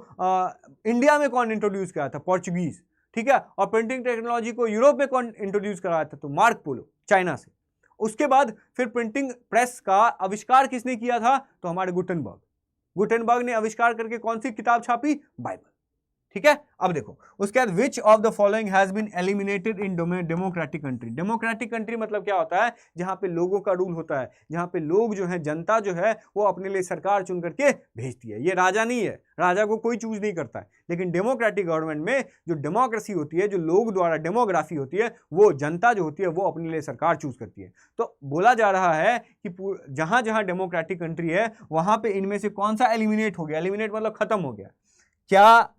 इंडिया में कौन इंट्रोड्यूस किया था? पोर्चुगीज। ठीक है, और प्रिंटिंग टेक्नोलॉजी को यूरोप में कौन इंट्रोड्यूस कराया था? तो मार्क पोलो, चाइना से। उसके बाद फिर प्रिंटिंग प्रेस का आविष्कार किसने किया था? तो हमारे गुटेनबर्ग ने आविष्कार करके कौन सी किताब छापी? बाइबल। ठीक है, अब देखो उसके बाद which of the following has been eliminated in democratic country. Democratic country मतलब क्या होता है? जहां पे लोगों का रूल होता है, जहां पे लोग जो है, जनता जो है, वो अपने लिए सरकार चुन करके भेजती है। ये राजा नहीं है, राजा को कोई चूज नहीं करता है। लेकिन डेमोक्रेटिक गवर्नमेंट में जो डेमोक्रेसी होती है, जो लोग द्वारा डेमोग्राफी होती है, वो जनता जो होती है वो अपने लिए सरकार चूज करती है। तो बोला जा रहा है कि जहां जहां डेमोक्रेटिक कंट्री है वहां पे इनमें से कौन सा एलिमिनेट हो गया? एलिमिनेट मतलब खत्म हो गया। क्या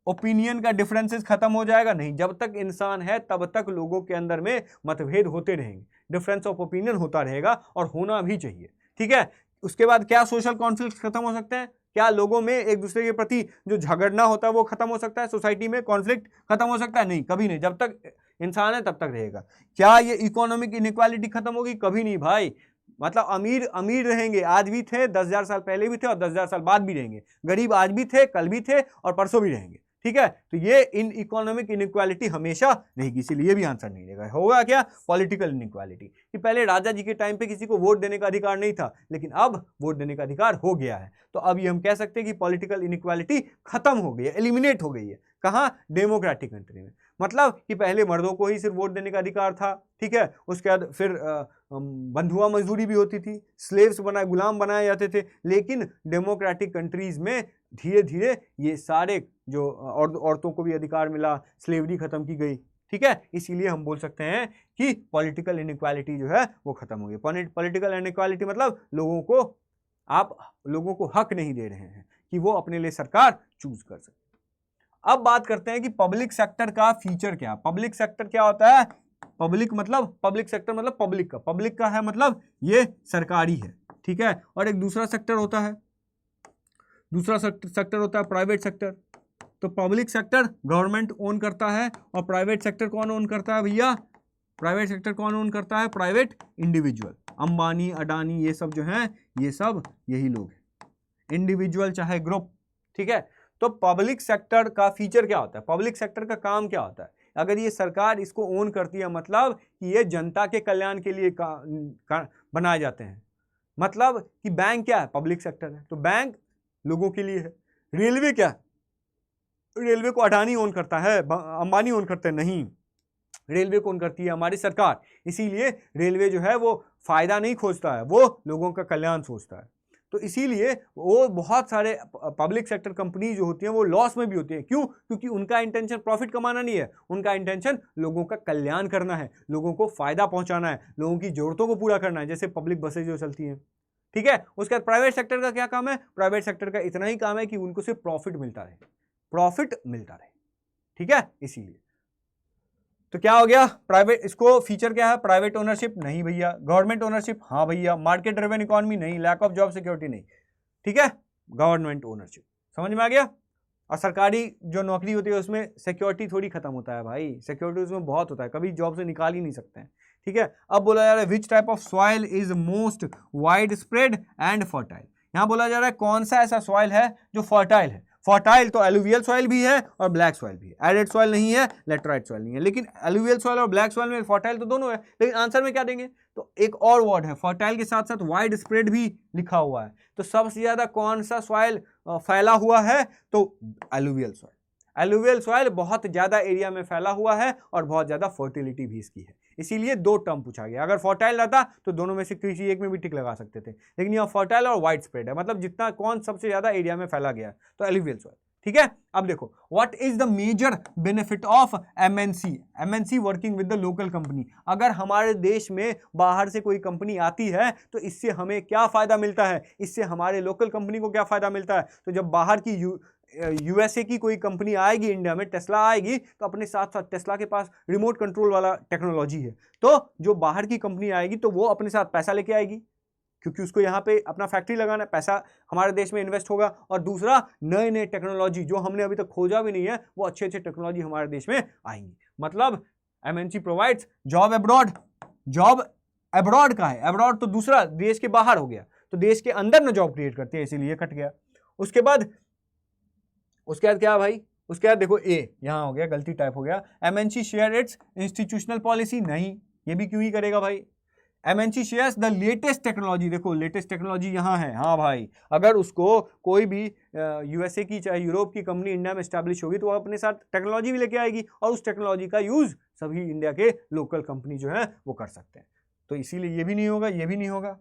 ओपिनियन का डिफरेंसेस खत्म हो जाएगा? नहीं, जब तक इंसान है तब तक लोगों के अंदर में मतभेद होते रहेंगे, डिफरेंस ऑफ ओपिनियन होता रहेगा, और होना भी चाहिए। ठीक है, उसके बाद क्या सोशल कॉन्फ्लिक्ट खत्म हो सकते हैं? क्या लोगों में एक दूसरे के प्रति जो झगड़ना होता है वो खत्म हो सकता है? सोसाइटी में कॉन्फ्लिक्ट खत्म हो सकता है? नहीं, कभी नहीं। जब तक इंसान है तब तक रहेगा। क्या ये इकोनॉमिक इनइक्वालिटी खत्म होगी? कभी नहीं भाई। मतलब अमीर अमीर रहेंगे, आज भी थे, 10,000 साल पहले भी थे, और 10,000 साल बाद भी रहेंगे। गरीब आज भी थे, कल भी थे, और परसों भी रहेंगे। ठीक है, तो ये इन इकोनॉमिक इनइक्वालिटी हमेशा रहेगी, इसीलिए भी आंसर नहीं रहेगा। होगा क्या? पॉलिटिकल इनइक्वालिटी, कि पहले राजा जी के टाइम पे किसी को वोट देने का अधिकार नहीं था, लेकिन अब वोट देने का अधिकार हो गया है। तो अब ये हम कह सकते हैं कि पॉलिटिकल इनइक्वालिटी खत्म हो गई है, एलिमिनेट हो गई है। कहाँ? डेमोक्रेटिक कंट्री में। मतलब कि पहले मर्दों को ही सिर्फ वोट देने का अधिकार था। ठीक है, उसके बाद फिर बंधुआ मजदूरी भी होती थी, स्लेव्स गुलाम बनाए जाते थे। लेकिन डेमोक्रेटिक कंट्रीज में धीरे धीरे ये सारे जो औरतों को भी अधिकार मिला, स्लेवरी खत्म की गई। ठीक है, इसीलिए हम बोल सकते हैं कि पॉलिटिकल इनइक्वालिटी जो है वो खत्म हो गई। पॉलिटिकल इनइक्वालिटी मतलब आप लोगों को हक नहीं दे रहे हैं कि वो अपने लिए सरकार चूज कर सके। अब बात करते हैं कि पब्लिक सेक्टर का फीचर क्या। पब्लिक सेक्टर क्या होता है? पब्लिक सेक्टर मतलब पब्लिक का है, मतलब ये सरकारी है। ठीक है, और एक दूसरा सेक्टर होता है, प्राइवेट सेक्टर। तो पब्लिक सेक्टर गवर्नमेंट ओन करता है, और प्राइवेट सेक्टर कौन ओन करता है भैया? प्राइवेट सेक्टर कौन ओन करता है? Private individual. अंबानी, अडानी, ये सब जो हैं, ये सब यही लोग हैं, इंडिविजुअल चाहे ग्रुप। ठीक है, तो पब्लिक सेक्टर का फीचर क्या होता है? पब्लिक सेक्टर का काम क्या होता है? अगर ये सरकार इसको ओन करती है, मतलब कि ये जनता के कल्याण के लिए बनाए जाते हैं। मतलब कि बैंक क्या है? पब्लिक सेक्टर है, तो बैंक लोगों के लिए है। रेलवे क्या है? रेलवे को अडानी ओन करता है, अंबानी ओन करते हैं? नहीं, रेलवे को ओन करती है हमारी सरकार। इसीलिए रेलवे जो है वो फायदा नहीं खोजता है, वो लोगों का कल्याण सोचता है। तो इसीलिए वो बहुत सारे पब्लिक सेक्टर कंपनी जो होती हैं वो लॉस में भी होती हैं। क्यों? क्योंकि उनका इंटेंशन प्रॉफिट कमाना नहीं है, उनका इंटेंशन लोगों का कल्याण करना है, लोगों को फायदा पहुंचाना है, लोगों की जरूरतों को पूरा करना है, जैसे पब्लिक बसेज जो चलती हैं। ठीक है, उसके बाद प्राइवेट सेक्टर का क्या काम है? प्राइवेट सेक्टर का इतना ही काम है कि उनको सिर्फ प्रॉफिट मिलता रहे। ठीक है, इसीलिए तो क्या हो गया? प्राइवेट, इसको फीचर क्या है? प्राइवेट ओनरशिप नहीं भैया, गवर्नमेंट ओनरशिप हाँ भैया, मार्केट ड्रिवन इकोनॉमी नहीं, लैक ऑफ जॉब सिक्योरिटी नहीं। ठीक है, गवर्नमेंट ओनरशिप समझ में आ गया। और सरकारी जो नौकरी होती है उसमें सिक्योरिटी थोड़ी खत्म होता है भाई, सिक्योरिटी उसमें बहुत होता है, कभी जॉब से निकाल ही नहीं सकते हैं। ठीक है, अब बोला जा रहा है which type of soil is most wide spread and fertile. यहाँ बोला जा रहा है कौन सा ऐसा सॉइल है जो फर्टाइल है। फर्टाइल तो एलुवियल सॉइल भी है और ब्लैक सॉइल भी है, एरिड सॉइल नहीं है, लेटराइट सॉइल नहीं है, लेकिन एलुवियल सॉइल और ब्लैक सॉइल में फर्टाइल तो दोनों है, लेकिन आंसर में क्या देंगे? तो एक और वर्ड है फर्टाइल के साथ साथ वाइड स्प्रेड भी लिखा हुआ है, तो सबसे ज्यादा कौन सा सॉइल फैला हुआ है? तो एलुवियल सॉइल। एलुवियल सॉइल बहुत ज्यादा एरिया में फैला हुआ है और बहुत ज्यादा फर्टिलिटी भी इसकी है, इसीलिए दो टर्म पूछा गया। अगर फर्टाइल रहता तो दोनों में से किसी एक में भी टिक लगा सकते थे, लेकिन यह फर्टाइल और वाइड स्प्रेड है, मतलब जितना कौन सबसे ज्यादा एरिया में फैला गया, तो एलुवियल सॉइल। ठीक है, अब देखो what is the major benefit of MNC? MNC working with the local company. अगर हमारे देश में बाहर से कोई कंपनी आती है तो इससे हमें क्या फायदा मिलता है? इससे हमारे लोकल कंपनी को क्या फायदा मिलता है? तो जब बाहर की यूएसए की कोई कंपनी आएगी इंडिया में, टेस्ला आएगी, तो अपने साथ साथ टेस्ला के पास रिमोट कंट्रोल वाला टेक्नोलॉजी है, तो जो बाहर की कंपनी आएगी तो वो अपने साथ पैसा लेके आएगी, क्योंकि उसको यहाँ पे अपना फैक्ट्री लगाना है, पैसा हमारे देश में इन्वेस्ट होगा, और दूसरा नए नए टेक्नोलॉजी जो हमने अभी तक खोजा भी नहीं है, वो अच्छे अच्छे टेक्नोलॉजी हमारे देश में आएंगी। मतलब MNC provides job abroad. Job abroad का है, अब्रॉड तो दूसरा देश के बाहर हो गया, तो देश के अंदर ना जॉब क्रिएट करते हैं, इसीलिए कट गया। उसके बाद क्या भाई? उसके बाद देखो ए यहां हो गया, गलती टाइप हो गया। MNC share its institutional policy, नहीं, ये भी क्यों ही करेगा भाई। MNC shares the latest technology, देखो लेटेस्ट टेक्नोलॉजी यहाँ है, हाँ भाई, अगर उसको कोई भी यूएसए की चाहे यूरोप की कंपनी इंडिया में स्टैब्लिश होगी तो वो अपने साथ टेक्नोलॉजी भी लेके आएगी, और उस टेक्नोलॉजी का यूज सभी इंडिया के लोकल कंपनी जो है वो कर सकते हैं, तो इसीलिए ये भी नहीं होगा, ये भी नहीं होगा।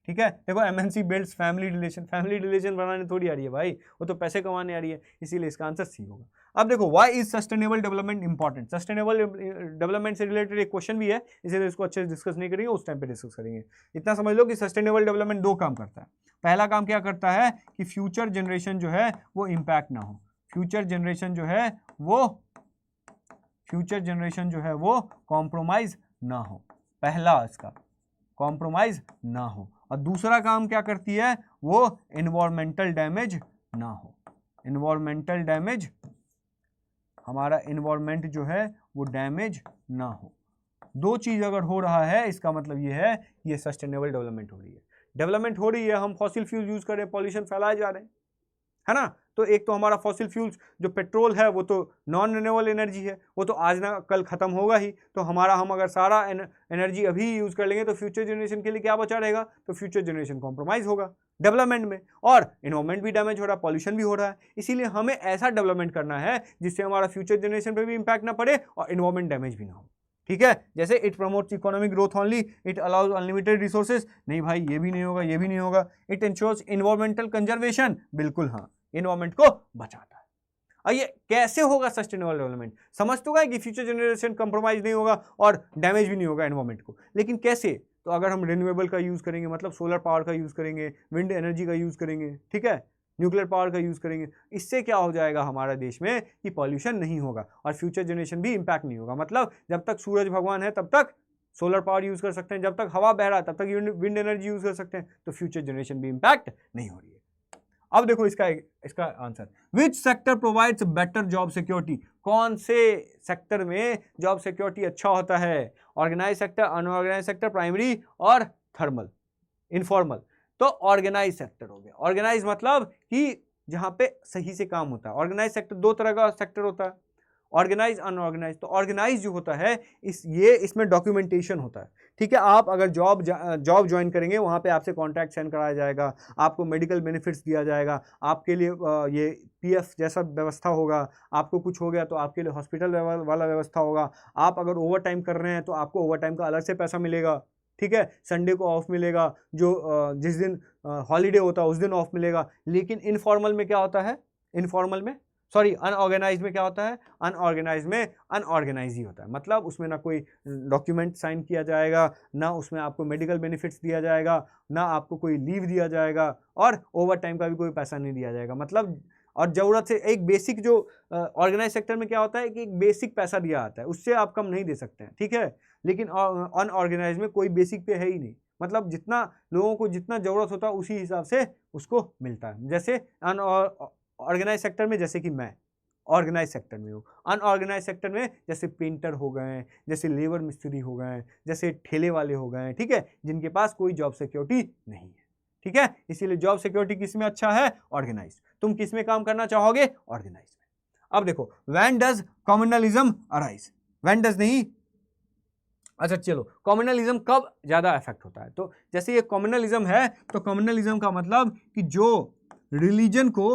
ठीक है, देखो MNC builds family relation, family relation बनाने थोड़ी आ रही है भाई, वो तो पैसे कमाने आ रही है, इसीलिए इसका आंसर सी होगा। अब देखो why is sustainable development important? Sustainable development से रिलेटेड एक क्वेश्चन भी है, इसीलिए इसको अच्छे से डिस्कस नहीं करेंगे, उस टाइम पे डिस्कस करेंगे। इतना समझ लो कि सस्टेनेबल डेवलपमेंट दो काम करता है। पहला काम क्या करता है कि फ्यूचर जनरेशन जो है वो इम्पैक्ट ना हो, फ्यूचर जनरेशन जो है वो कॉम्प्रोमाइज ना हो, पहला इसका कॉम्प्रोमाइज ना हो। और दूसरा काम क्या करती है? वो एनवायरमेंटल डैमेज ना हो, एनवायरमेंटल डैमेज, हमारा एनवायरमेंट जो है वो डैमेज ना हो। दो चीज अगर हो रहा है इसका मतलब ये है कि ये सस्टेनेबल डेवलपमेंट हो रही है। डेवलपमेंट हो रही है, हम फॉसिल फ्यूल यूज कर रहे हैं, पॉल्यूशन फैलाए जा रहे हैं, है ना। तो एक तो हमारा फॉसिल फ्यूल्स जो पेट्रोल है वो तो नॉन रिन्यूएबल एनर्जी है, वो तो आज ना कल खत्म होगा ही, तो हम अगर सारा एनर्जी अभी यूज कर लेंगे तो फ्यूचर जनरेशन के लिए क्या बचा रहेगा? तो फ्यूचर जनरेशन कॉम्प्रोमाइज होगा डेवलपमेंट में, और एनवायरमेंट भी डैमेज हो रहा है, पॉल्यूशन भी हो रहा है। इसीलिए हमें ऐसा डेवलपमेंट करना है जिससे हमारा फ्यूचर जनरेशन पे भी इंपैक्ट ना पड़े और एनवायरमेंट डैमेज भी ना हो। ठीक है, जैसे it promotes economic growth only, it allows unlimited resources, नहीं भाई ये भी नहीं होगा, ये भी नहीं होगा। इट इंश्योर्स एनवायरमेंटल कंजर्वेशन, बिल्कुल हाँ, एनवायरमेंट को बचाता है। और ये कैसे होगा सस्टेनेबल डेवलपमेंट? समझ तो गए कि फ्यूचर जनरेशन कंप्रोमाइज नहीं होगा और डैमेज भी नहीं होगा एनवायरमेंट को, लेकिन कैसे? तो अगर हम रिन्यूएबल का यूज करेंगे, मतलब सोलर पावर का यूज करेंगे, विंड एनर्जी का यूज करेंगे, ठीक है, न्यूक्लियर पावर का यूज करेंगे, इससे क्या हो जाएगा हमारे देश में कि पॉल्यूशन नहीं होगा और फ्यूचर जनरेशन भी इंपैक्ट नहीं होगा। मतलब जब तक सूरज भगवान है तब तक सोलर पावर यूज कर सकते हैं, जब तक हवा बह रहा है तब तक विंड एनर्जी यूज कर सकते हैं, तो फ्यूचर जनरेशन भी इंपैक्ट नहीं हो रही है। अब देखो इसका answer, which sector provides better job security? कौन से सेक्टर में जॉब सिक्योरिटी अच्छा होता है? Organise sector, unorganise sector, primary और थर्मल, इनफॉर्मल। तो ऑर्गेनाइज सेक्टर हो गया। ऑर्गेनाइज मतलब कि जहां पे सही से काम होता है। ऑर्गेनाइज सेक्टर दो तरह का सेक्टर होता है, ऑर्गेनाइज, अनऑर्गेनाइज। तो ऑर्गेनाइज जो होता है इसमें डॉक्यूमेंटेशन होता है, ठीक है। आप अगर जॉब ज्वाइन करेंगे वहाँ पे आपसे कॉन्ट्रैक्ट साइन कराया जाएगा, आपको मेडिकल बेनिफिट्स दिया जाएगा, आपके लिए ये पीएफ जैसा व्यवस्था होगा, आपको कुछ हो गया तो आपके लिए हॉस्पिटल वाला व्यवस्था होगा। आप अगर ओवर टाइम कर रहे हैं तो आपको ओवर टाइम का अलग से पैसा मिलेगा, ठीक है। संडे को ऑफ मिलेगा, जो जिस दिन हॉलीडे होता है उस दिन ऑफ मिलेगा। लेकिन इनफॉर्मल में क्या होता है? अनऑर्गेनाइज में क्या होता है? अनऑर्गेनाइज में अनऑर्गेनाइज ही होता है, मतलब उसमें ना कोई डॉक्यूमेंट साइन किया जाएगा, ना उसमें आपको मेडिकल बेनिफिट्स दिया जाएगा, ना आपको कोई लीव दिया जाएगा, और ओवर टाइम का भी कोई पैसा नहीं दिया जाएगा। मतलब और ज़रूरत से एक बेसिक जो ऑर्गेनाइज सेक्टर में क्या होता है कि एक बेसिक पैसा दिया आता है, उससे आप कम नहीं दे सकते हैं, ठीक है। लेकिन अनऑर्गेनाइज में कोई बेसिक पे है ही नहीं, मतलब जितना लोगों को जितना ज़रूरत होता है उसी हिसाब से उसको मिलता है। जैसे ऑर्गेनाइज सेक्टर में, जैसे कि मैं ऑर्गेनाइज सेक्टर में हूँ, अनऑर्गेनाइज सेक्टर में जैसे पेंटर हो गए, जैसे लेबर मिस्त्री हो गए, जैसे ठेले वाले हो गए, ठीक है, जिनके पास कोई जॉब सिक्योरिटी नहीं है। ठीक है, इसीलिए जॉब सिक्योरिटी किस में अच्छा है? ऑर्गेनाइज्ड। तुम किस में काम करना चाहोगे? ऑर्गेनाइज्ड में। अब देखो, when does communalism arise? When does नहीं, अच्छा चलो, कम्युनलिज्म कब ज्यादा इफेक्ट होता है? तो जैसे ये कम्युनलिज्म है, तो कम्युनलिज्म का मतलब कि जो रिलीजन को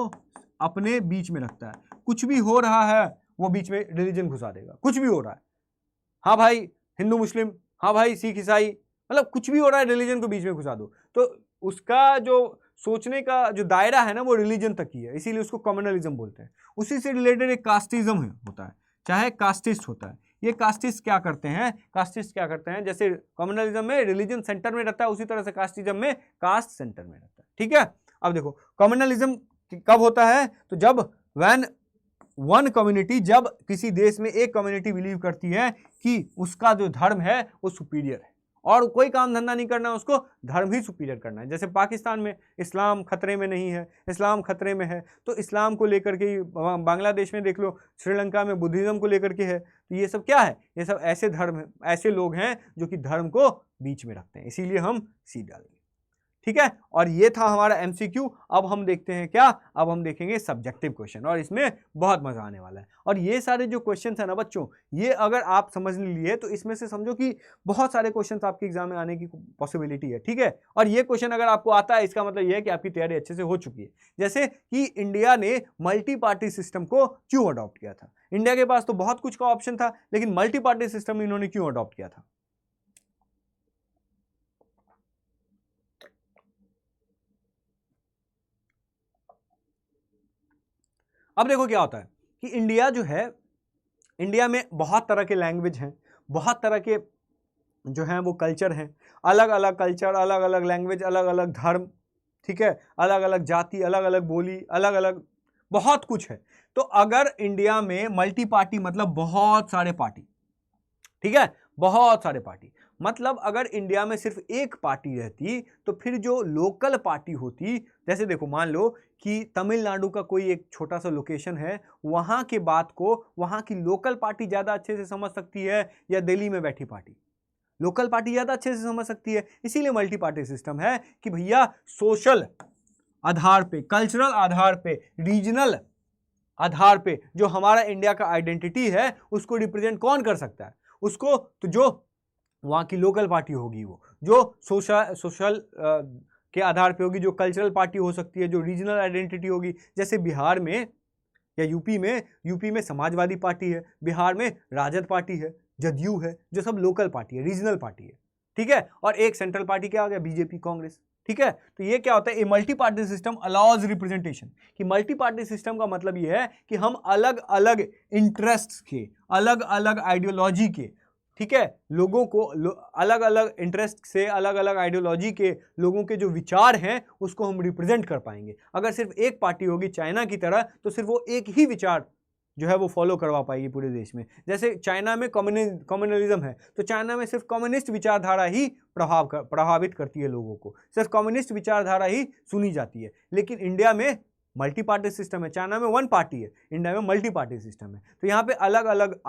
अपने बीच में रखता है, कुछ भी हो रहा है वो बीच में रिलीजन घुसा देगा। कुछ भी हो रहा है, हाँ भाई हिंदू मुस्लिम, हाँ भाई सिख ईसाई, मतलब कुछ भी हो रहा है रिलीजन को बीच में घुसा दो। तो उसका जो सोचने का जो दायरा है ना वो रिलीजन तक ही है, इसीलिए उसको कम्युनलिज्म बोलते हैं। उसी से रिलेटेड एक कास्टिज्म होता है, चाहे कास्टिस्ट होता है। ये कास्टिस्ट क्या करते हैं? कास्टिस्ट क्या करते हैं, जैसे कम्युनलिज्म में रिलीजन सेंटर में रहता है, उसी तरह से कास्टिज्म में कास्ट सेंटर में रहता है। ठीक है, अब देखो कम्युनलिज्म कब होता है? तो जब व्हेन वन कम्युनिटी, जब किसी देश में एक कम्युनिटी बिलीव करती है कि उसका जो धर्म है वो सुपीरियर है और कोई काम धंधा नहीं करना, उसको धर्म ही सुपीरियर करना है। जैसे पाकिस्तान में इस्लाम खतरे में नहीं है, इस्लाम खतरे में है, तो इस्लाम को लेकर के, बांग्लादेश में देख लो, श्रीलंका में बुद्धिज्म को लेकर के है। तो ये सब क्या है? ये सब ऐसे धर्म है, ऐसे लोग हैं जो कि धर्म को बीच में रखते हैं, इसीलिए हम सी डालेंगे। ठीक है, और ये था हमारा एमसीक्यू। अब हम देखते हैं क्या? अब हम देखेंगे सब्जेक्टिव क्वेश्चन, और इसमें बहुत मजा आने वाला है। और ये सारे जो क्वेश्चन है ना बच्चों, ये अगर आप समझ लिए तो इसमें से समझो कि बहुत सारे क्वेश्चन आपके एग्जाम में आने की पॉसिबिलिटी है। ठीक है, और ये क्वेश्चन अगर आपको आता है, इसका मतलब ये है कि आपकी तैयारी अच्छे से हो चुकी है। जैसे कि इंडिया ने मल्टी पार्टी सिस्टम को क्यों अडॉप्ट किया था? इंडिया के पास तो बहुत कुछ का ऑप्शन था, लेकिन मल्टी पार्टी सिस्टम इन्होंने क्यों अडॉप्ट किया था? अब देखो क्या होता है कि इंडिया जो है, इंडिया में बहुत तरह के लैंग्वेज हैं, बहुत तरह के जो हैं वो कल्चर हैं, अलग अलग कल्चर, अलग अलग लैंग्वेज, अलग अलग धर्म, ठीक है, अलग अलग जाति, अलग अलग बोली, अलग अलग बहुत कुछ है। तो अगर इंडिया में मल्टी पार्टी मतलब बहुत सारे पार्टी, ठीक है, बहुत सारे पार्टी, मतलब अगर इंडिया में सिर्फ एक पार्टी रहती तो फिर जो लोकल पार्टी होती, जैसे देखो मान लो कि तमिलनाडु का कोई एक छोटा सा लोकेशन है, वहां के बात को वहां की लोकल पार्टी ज्यादा अच्छे से समझ सकती है या दिल्ली में बैठी पार्टी? लोकल पार्टी ज्यादा अच्छे से समझ सकती है, इसीलिए मल्टी पार्टी सिस्टम है कि भैया सोशल आधार पे, कल्चरल आधार पे, रीजनल आधार पे जो हमारा इंडिया का आइडेंटिटी है उसको रिप्रेजेंट कौन कर सकता है? उसको तो जो वहां की लोकल पार्टी होगी, वो जो सोशल के आधार पे होगी, जो कल्चरल पार्टी हो सकती है, जो रीजनल आइडेंटिटी होगी। जैसे बिहार में या यूपी में समाजवादी पार्टी है, बिहार में राजद पार्टी है, जदयू है, जो सब लोकल पार्टी है, रीजनल पार्टी है। ठीक है, और एक सेंट्रल पार्टी क्या आ गया? बीजेपी, कांग्रेस। ठीक है, तो ये क्या होता है? A multi party system allows representation. कि मल्टी पार्टी सिस्टम का मतलब ये है कि हम अलग अलग इंटरेस्ट के, अलग अलग आइडियोलॉजी के, ठीक है, लोगों को अलग अलग इंटरेस्ट से, अलग अलग आइडियोलॉजी के लोगों के जो विचार हैं उसको हम रिप्रेजेंट कर पाएंगे। अगर सिर्फ एक पार्टी होगी चाइना की तरह, तो सिर्फ वो एक ही विचार जो है वो फॉलो करवा पाएगी पूरे देश में। जैसे चाइना में कम्युनलिज्म है, तो चाइना में सिर्फ कम्युनिस्ट विचारधारा ही प्रभावित करती है लोगों को, सिर्फ कम्युनिस्ट विचारधारा ही सुनी जाती है। लेकिन इंडिया में मल्टी पार्टी सिस्टम है, चाइना में वन पार्टी है, इंडिया में मल्टी पार्टी सिस्टम है। तो यहाँ पे अलग अलग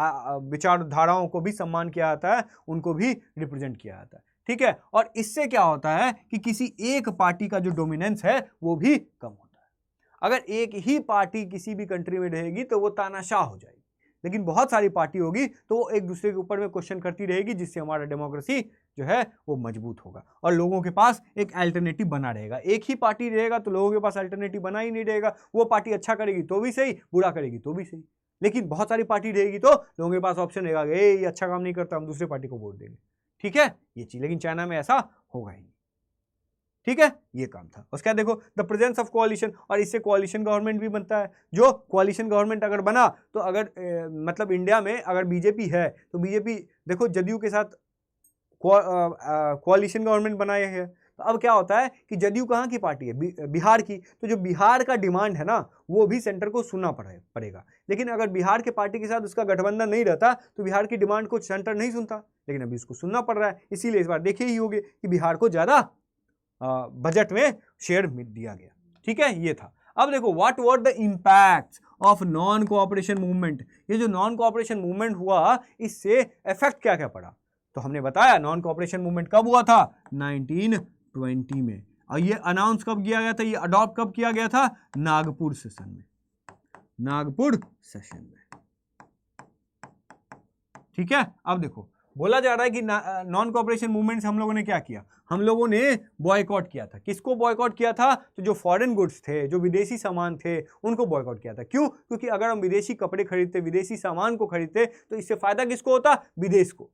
विचारधाराओं को भी सम्मान किया जाता है, उनको भी रिप्रेजेंट किया जाता है। ठीक है, और इससे क्या होता है कि किसी एक पार्टी का जो डोमिनेंस है वो भी कम होता है। अगर एक ही पार्टी किसी भी कंट्री में रहेगी तो वो तानाशाह हो जाएगी, लेकिन बहुत सारी पार्टी होगी तो वो एक दूसरे के ऊपर में क्वेश्चन करती रहेगी, जिससे हमारा डेमोक्रेसी जो है वो मजबूत होगा और लोगों के पास एक अल्टरनेटिव बना रहेगा। एक ही पार्टी रहेगा तो लोगों के पास अल्टरनेटिव बना ही नहीं रहेगा। वो पार्टी अच्छा करेगी तो भी सही, बुरा करेगी तो भी सही। लेकिन बहुत सारी पार्टी रहेगी तो लोगों के पास ऑप्शन रहेगा, ये अच्छा काम नहीं करता, हम दूसरे पार्टी को वोट देंगे। ठीक है, ये चीज, लेकिन चाइना में ऐसा होगा ही नहीं। ठीक है, ये काम था। उसके बाद देखो द प्रेजेंस ऑफ कोalition, और इससे कोalition गवर्नमेंट भी बनता है। जो कोalition गवर्नमेंट अगर बना तो अगर मतलब इंडिया में अगर बीजेपी है तो बीजेपी देखो जदयू के साथ कोalition गवर्नमेंट बनाए हैं। तो अब क्या होता है कि जदयू कहाँ की पार्टी है? बिहार की। तो जो बिहार का डिमांड है ना वो भी सेंटर को सुनना पड़ेगा। लेकिन अगर बिहार के पार्टी के साथ उसका गठबंधन नहीं रहता तो बिहार की डिमांड को सेंटर नहीं सुनता, लेकिन अभी उसको सुनना पड़ रहा है। इसीलिए इस बार देखिए ही होगी कि बिहार को ज्यादा बजट में शेयर दिया गया। ठीक है, ये था। अब देखो what were the impact of non cooperation movement. ये जो नॉन कोऑपरेशन मूवमेंट हुआ इससे इफेक्ट क्या क्या पड़ा? तो हमने बताया नॉन कोऑपरेशन मूवमेंट कब हुआ था? 1920 में। और ये अनाउंस कब किया गया था, ये अडॉप्ट कब किया गया था, नागपुर सेशन में, नागपुर सेशन में। ठीक है, अब देखो बोला जा रहा है कि नॉन कोऑपरेशन मूवमेंट से हम लोगों ने क्या किया, हम लोगों ने बॉयकॉट किया था। किसको बॉयकॉट किया था, तो जो फॉरेन गुड्स थे, जो विदेशी सामान थे, उनको बॉयकॉट किया था। क्यों, क्योंकि अगर हम विदेशी कपड़े खरीदते, विदेशी सामान को खरीदते, तो इससे फायदा किसको होता, विदेश को,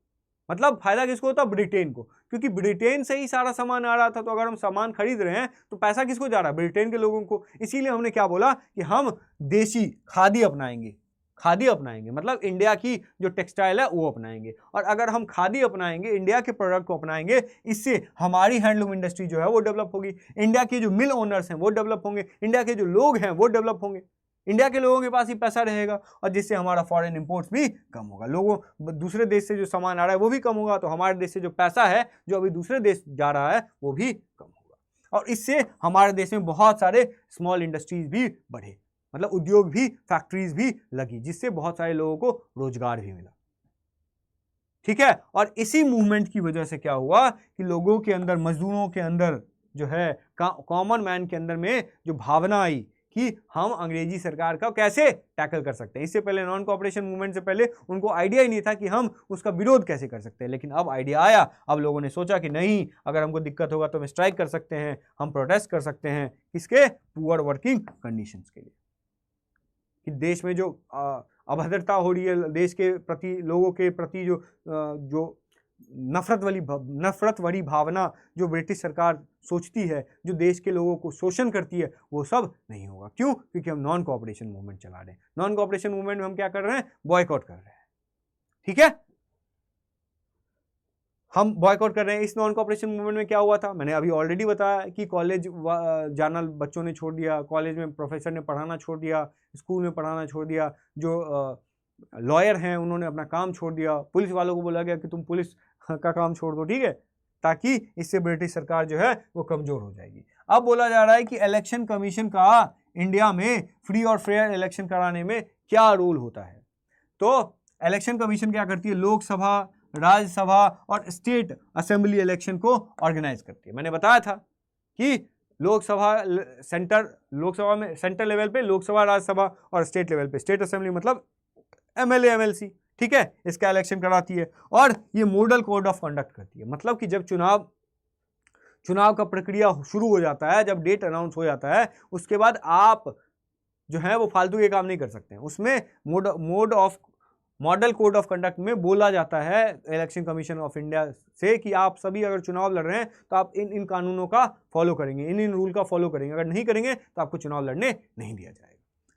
मतलब फायदा किसको होता, ब्रिटेन को, क्योंकि ब्रिटेन से ही सारा सामान आ रहा था। तो अगर हम सामान खरीद रहे हैं तो पैसा किसको जा रहा है, ब्रिटेन के लोगों को। इसीलिए हमने क्या बोला कि हम देशी खादी अपनाएंगे, खादी अपनाएंगे, मतलब इंडिया की जो टेक्सटाइल है वो अपनाएंगे। और अगर हम खादी अपनाएंगे, इंडिया के प्रोडक्ट को अपनाएंगे, इससे हमारी हैंडलूम इंडस्ट्री जो है वो डेवलप होगी, इंडिया के जो मिल ओनर्स हैं वो डेवलप होंगे, इंडिया के जो लोग हैं वो डेवलप होंगे, इंडिया के लोगों के पास ही पैसा रहेगा, और जिससे हमारा फॉरेन इंपोर्ट्स भी कम होगा, लोगों दूसरे देश से जो सामान आ रहा है वो भी कम होगा, तो हमारे देश से जो पैसा है जो अभी दूसरे देश जा रहा है वो भी कम होगा, और इससे हमारे देश में बहुत सारे स्मॉल इंडस्ट्रीज भी बढ़े, मतलब उद्योग भी, फैक्ट्रीज भी लगी, जिससे बहुत सारे लोगों को रोजगार भी मिला। ठीक है, और इसी मूवमेंट की वजह से क्या हुआ कि लोगों के अंदर, मजदूरों के अंदर जो है, कॉमन मैन के अंदर में जो भावना आई कि हम अंग्रेजी सरकार का कैसे टैकल कर सकते हैं। इससे पहले नॉन कोऑपरेशन मूवमेंट से पहले उनको आइडिया ही नहीं था कि हम उसका विरोध कैसे कर सकते हैं, लेकिन अब आइडिया आया। अब लोगों ने सोचा कि नहीं, अगर हमको दिक्कत होगा तो हम स्ट्राइक कर सकते हैं, हम प्रोटेस्ट कर सकते हैं, किसके, पुअर वर्किंग कंडीशंस के लिए, कि देश में जो अभद्रता हो रही है, देश के प्रति, लोगों के प्रति जो नफरत वाली भावना जो ब्रिटिश सरकार सोचती है, जो देश के लोगों को शोषण करती है, वो सब नहीं होगा। क्यों, क्योंकि हम नॉन कोऑपरेशन मूवमेंट चला रहे हैं। नॉन कोऑपरेशन मूवमेंट में हम क्या कर रहे हैं, बॉयकॉट कर रहे हैं। ठीक है, हम बॉयकॉट कर रहे हैं। इस नॉन कोऑपरेशन मूवमेंट में क्या हुआ था, मैंने अभी ऑलरेडी बताया कि कॉलेज जाना बच्चों ने छोड़ दिया, कॉलेज में प्रोफेसर ने पढ़ाना छोड़ दिया, स्कूल में पढ़ाना छोड़ दिया, जो लॉयर हैं उन्होंने अपना काम छोड़ दिया, पुलिस वालों को बोला गया कि तुम पुलिस का काम छोड़ दो, ठीक है, ताकि इससे ब्रिटिश सरकार जो है वो कमजोर हो जाएगी। अब बोला जा रहा है कि इलेक्शन कमीशन का इंडिया में फ्री और फेयर इलेक्शन कराने में क्या रोल होता है। तो इलेक्शन कमीशन क्या करती है, लोकसभा, राज्यसभा और स्टेट असेंबली इलेक्शन को ऑर्गेनाइज करती है। मैंने बताया था कि लोकसभा में सेंट्रल लेवल पे लोकसभा, राज्यसभा, और स्टेट लेवल पे स्टेट असेंबली, मतलब एमएलए, एमएलसी, ठीक है, इसका इलेक्शन कराती है। और ये मॉडल कोड ऑफ कंडक्ट करती है, मतलब कि जब चुनाव का प्रक्रिया शुरू हो जाता है, जब डेट अनाउंस हो जाता है, उसके बाद आप जो है वो फालतू के काम नहीं कर सकते हैं। उसमें मॉडल कोड ऑफ कंडक्ट में बोला जाता है इलेक्शन कमीशन ऑफ इंडिया से कि आप सभी अगर चुनाव लड़ रहे हैं तो आप इन कानूनों का फॉलो करेंगे, इन रूल का फॉलो करेंगे, अगर नहीं करेंगे तो आपको चुनाव लड़ने नहीं दिया जाएगा।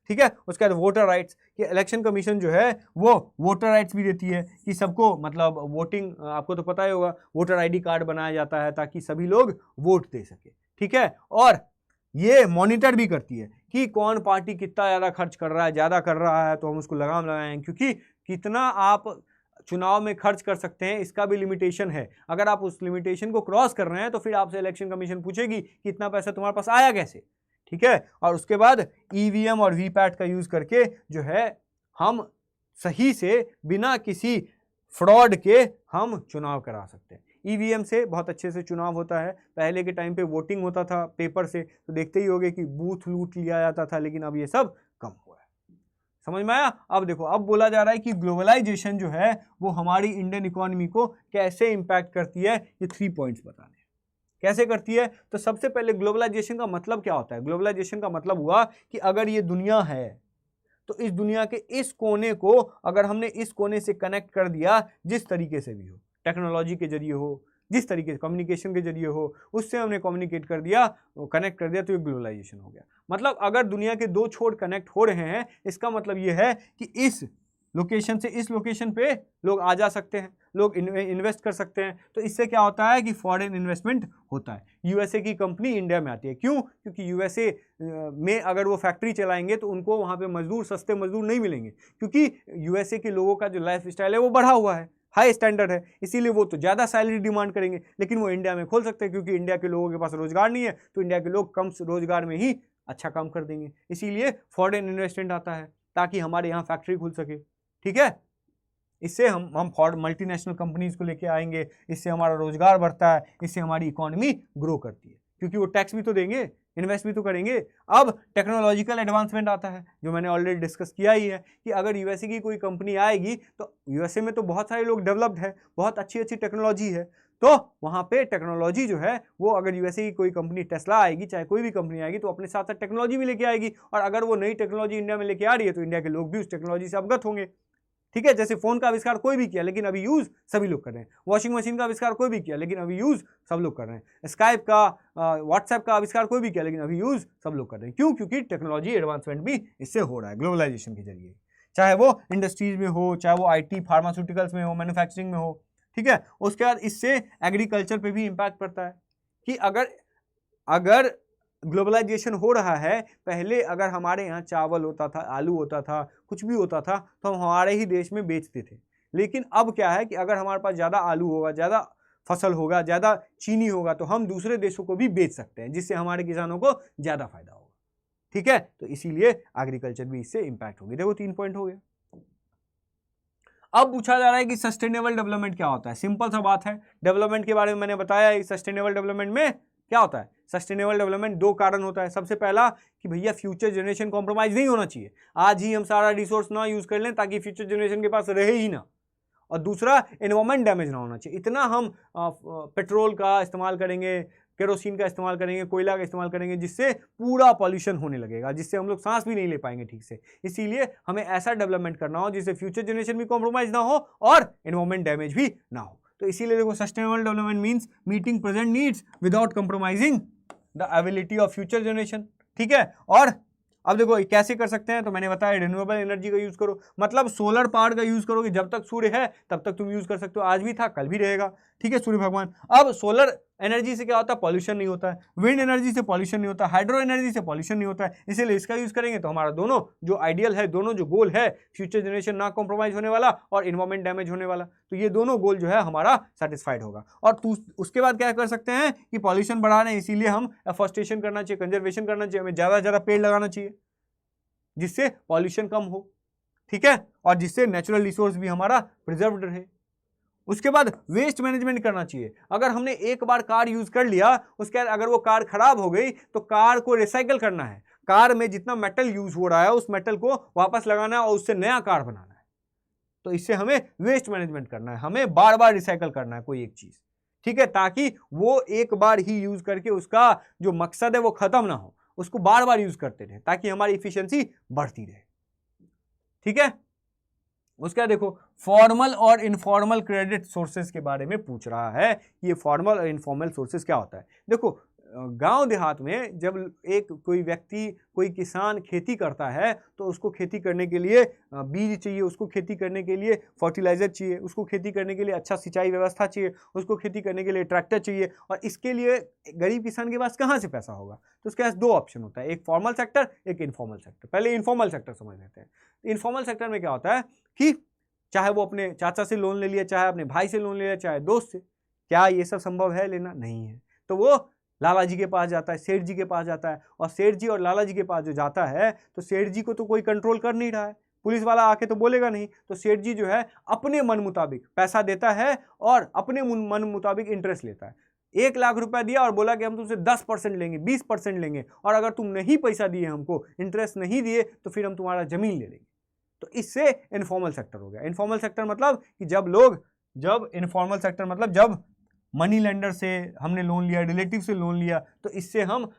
ठीक है, उसके बाद वोटर राइट्स, कि इलेक्शन कमीशन जो है वो वोटर राइट्स भी देती है कि सबको, मतलब वोटिंग, आपको तो पता ही होगा, वोटर आईडी कार्ड बनाया जाता है ताकि सभी लोग वोट दे सके। ठीक है, और ये मॉनिटर भी करती है कि कौन पार्टी कितना ज़्यादा खर्च कर रहा है, ज़्यादा कर रहा है तो हम उसको लगाम लगाएं, क्योंकि कितना आप चुनाव में खर्च कर सकते हैं इसका भी लिमिटेशन है। अगर आप उस लिमिटेशन को क्रॉस कर रहे हैं तो फिर आपसे इलेक्शन कमीशन पूछेगी कि इतना पैसा तुम्हारे पास आया कैसे। ठीक है, और उसके बाद ईवीएम और वीपैट का यूज करके जो है हम सही से, बिना किसी फ्रॉड के हम चुनाव करा सकते हैं। ईवीएम से बहुत अच्छे से चुनाव होता है। पहले के टाइम पे वोटिंग होता था पेपर से, तो देखते ही होंगे कि बूथ लूट लिया जाता था, लेकिन अब ये सब कम हुआ है। समझ में आया। अब देखो, अब बोला जा रहा है कि ग्लोबलाइजेशन जो है वो हमारी इंडियन इकोनॉमी को कैसे इंपैक्ट करती है, ये 3 पॉइंट्स बताने। कैसे करती है, तो सबसे पहले ग्लोबलाइजेशन का मतलब क्या होता है। ग्लोबलाइजेशन का मतलब हुआ कि अगर ये दुनिया है तो इस दुनिया के इस कोने को अगर हमने इस कोने से कनेक्ट कर दिया, जिस तरीके से भी हो, टेक्नोलॉजी के जरिए हो, जिस तरीके से कम्युनिकेशन के जरिए हो, उससे हमने कम्युनिकेट कर दिया, कनेक्ट कर दिया, तो ये ग्लोबलाइजेशन हो गया। मतलब अगर दुनिया के 2 छोर कनेक्ट हो रहे हैं, इसका मतलब ये है कि इस लोकेशन से इस लोकेशन पे लोग आ जा सकते हैं, लोग इन्वेस्ट कर सकते हैं। तो इससे क्या होता है कि फॉरेन इन्वेस्टमेंट होता है। यूएसए की कंपनी इंडिया में आती है, क्यों? क्योंकि यूएसए में अगर वो फैक्ट्री चलाएंगे तो उनको वहाँ पे मजदूर, सस्ते मजदूर नहीं मिलेंगे, क्योंकि यूएसए के लोगों का जो लाइफ स्टाइल है वो बढ़ा हुआ है, हाई स्टैंडर्ड है, इसीलिए वो तो ज़्यादा सैलरी डिमांड करेंगे। लेकिन वो इंडिया में खोल सकते हैं, क्योंकि इंडिया के लोगों के पास रोजगार नहीं है, तो इंडिया के लोग कम रोजगार में ही अच्छा काम कर देंगे। इसीलिए फॉरेन इन्वेस्टमेंट आता है, ताकि हमारे यहाँ फैक्ट्री खुल सके। ठीक है, इससे हम मल्टीनेशनल कंपनीज को लेके आएंगे, इससे हमारा रोजगार बढ़ता है, इससे हमारी इकोनॉमी ग्रो करती है। क्योंकि वो टैक्स भी तो देंगे, इन्वेस्ट भी तो करेंगे। अब टेक्नोलॉजिकल एडवांसमेंट आता है, जो मैंने ऑलरेडी डिस्कस किया ही है कि अगर यूएसए की कोई कंपनी आएगी तो यूएसए में तो बहुत सारे लोग डेवलप्ड है, बहुत अच्छी अच्छी टेक्नोलॉजी है, तो वहाँ पे टेक्नोलॉजी जो है वो अगर यूएसए की कोई कंपनी टेस्ला आएगी, चाहे कोई भी कंपनी आएगी, तो अपने साथ साथ टेक्नोलॉजी भी लेके आएगी। और अगर वो नई टेक्नोलॉजी इंडिया में लेके आ रही है तो इंडिया के लोग भी उस टेक्नोलॉजी से अवगत होंगे। ठीक है, जैसे फोन का आविष्कार कोई भी किया लेकिन अभी यूज सभी लोग कर रहे हैं, वॉशिंग मशीन का आविष्कार कोई भी किया लेकिन अभी यूज सब लोग कर रहे हैं, स्काइप का व्हाट्सएप का आविष्कार कोई भी किया लेकिन अभी यूज सब लोग कर रहे हैं। क्यों? क्योंकि टेक्नोलॉजी एडवांसमेंट भी इससे हो रहा है ग्लोबलाइजेशन के जरिए, चाहे वो इंडस्ट्रीज में हो, चाहे वो IT फार्मास्यूटिकल्स में हो, मैन्युफैक्चरिंग में हो। ठीक है, उसके बाद इससे एग्रीकल्चर पे भी इम्पैक्ट पड़ता है कि अगर ग्लोबलाइजेशन हो रहा है, पहले अगर हमारे यहाँ चावल होता था, आलू होता था, कुछ भी होता था तो हम हमारे ही देश में बेचते थे। लेकिन अब क्या है कि अगर हमारे पास ज़्यादा आलू होगा, ज़्यादा फसल होगा, ज़्यादा चीनी होगा, तो हम दूसरे देशों को भी बेच सकते हैं, जिससे हमारे किसानों को ज़्यादा फायदा होगा। ठीक है, तो इसीलिए एग्रीकल्चर भी इससे इम्पैक्ट होगी। देखो 3 पॉइंट हो गया। अब पूछा जा रहा है कि सस्टेनेबल डेवलपमेंट क्या होता है। सिंपल सा बात है, डेवलपमेंट के बारे में मैंने बताया। सस्टेनेबल डेवलपमेंट में क्या होता है? सस्टेनेबल डेवलपमेंट 2 कारण होता है। सबसे पहला कि भैया फ्यूचर जनरेशन कॉम्प्रोमाइज नहीं होना चाहिए, आज ही हम सारा रिसोर्स ना यूज कर लें ताकि फ्यूचर जनरेशन के पास रहे ही ना। और दूसरा, एनवायरमेंट डैमेज ना होना चाहिए। इतना हम पेट्रोल का इस्तेमाल करेंगे, केरोसिन का इस्तेमाल करेंगे, कोयला का इस्तेमाल करेंगे, जिससे पूरा पॉल्यूशन होने लगेगा, जिससे हम लोग सांस भी नहीं ले पाएंगे ठीक से। इसीलिए हमें ऐसा डेवलपमेंट करना हो जिससे फ्यूचर जनरेशन भी कॉम्प्रोमाइज ना हो और एनवायरमेंट डैमेज भी ना हो। तो इसीलिए देखो, sustainable development means meeting present needs without compromising the ability of future generation. ठीक है, और अब देखो कैसे कर सकते हैं, तो मैंने बताया रिन्यूएबल एनर्जी का यूज करो, मतलब सोलर पावर का यूज करो कि जब तक सूर्य है तब तक तुम यूज कर सकते हो, आज भी था कल भी रहेगा। ठीक है, सूर्य भगवान। अब सोलर एनर्जी से क्या होता है? पॉल्यूशन नहीं होता है। विंड एनर्जी से पॉल्यूशन नहीं होता, हाइड्रो एनर्जी से पॉल्यूशन नहीं होता है। इसीलिए इसका यूज करेंगे तो हमारा दोनों जो आइडियल है, दोनों जो गोल है, फ्यूचर जनरेशन ना कॉम्प्रोमाइज होने वाला और इन्वायरमेंट डैमेज होने वाला, तो ये दोनों गोल जो है हमारा सेटिस्फाइड होगा। और उसके बाद क्या कर सकते हैं कि पॉल्यूशन बढ़ा रहे हैं, इसीलिए हम एफॉरेस्टेशन करना चाहिए, कंजर्वेशन करना चाहिए, हमें ज़्यादा से ज़्यादा पेड़ लगाना चाहिए जिससे पॉल्यूशन कम हो। ठीक है, और जिससे नेचुरल रिसोर्स भी हमारा प्रिजर्व्ड रहे। उसके बाद वेस्ट मैनेजमेंट करना चाहिए। अगर हमने एक बार कार यूज कर लिया, उसके बाद अगर वो कार खराब हो गई तो कार को रिसाइकल करना है। कार में जितना मेटल यूज हो रहा है उस मेटल को वापस लगाना है और उससे नया कार बनाना है। तो इससे हमें वेस्ट मैनेजमेंट करना है, हमें बार बार रिसाइकल करना है कोई एक चीज। ठीक है, ताकि वो एक बार ही यूज करके उसका जो मकसद है वो खत्म ना हो, उसको बार बार यूज करते रहे ताकि हमारी इफिशियंसी बढ़ती रहे। ठीक है, उसके बाद देखो, फॉर्मल और इनफॉर्मल क्रेडिट सोर्सेज के बारे में पूछ रहा है। ये फॉर्मल और इनफॉर्मल सोर्सेज क्या होता है? देखो, गांव देहात में जब कोई व्यक्ति, कोई किसान खेती करता है तो उसको खेती करने के लिए बीज चाहिए, उसको खेती करने के लिए फर्टिलाइजर चाहिए, उसको खेती करने के लिए अच्छा सिंचाई व्यवस्था चाहिए, उसको खेती करने के लिए ट्रैक्टर चाहिए। और इसके लिए गरीब किसान के पास कहाँ से पैसा होगा? तो उसके पास 2 ऑप्शन होता है, एक फॉर्मल सेक्टर, एक इनफॉर्मल सेक्टर। पहले इनफॉर्मल सेक्टर समझ लेते हैं। इनफॉर्मल सेक्टर में क्या होता है कि चाहे वो अपने चाचा से लोन ले लिया, चाहे अपने भाई से लोन ले लिया, चाहे दोस्त से। क्या ये सब संभव है लेना? नहीं है। तो वो लाला जी के पास जाता है, सेठ जी के पास जाता है, और सेठ जी और लाला जी के पास जो जाता है तो सेठ जी को तो कोई कंट्रोल कर नहीं रहा है, पुलिस वाला आके तो बोलेगा नहीं। तो सेठ जी जो है अपने मन मुताबिक पैसा देता है और अपने मन मुताबिक इंटरेस्ट लेता है। 1 लाख रुपया दिया और बोला कि हम तुमसे 10% लेंगे, 20% लेंगे, और अगर तुम नहीं पैसा दिए, हमको इंटरेस्ट नहीं दिए, तो फिर हम तुम्हारा जमीन ले लेंगे। तो इससे इनफॉर्मल सेक्टर हो गया। इनफॉर्मल सेक्टर मतलब कि जब इनफॉर्मल सेक्टर मतलब जब मनी लेंडर से हमने लोन लिया, रिलेटिव से लोन लिया, तो इससे हम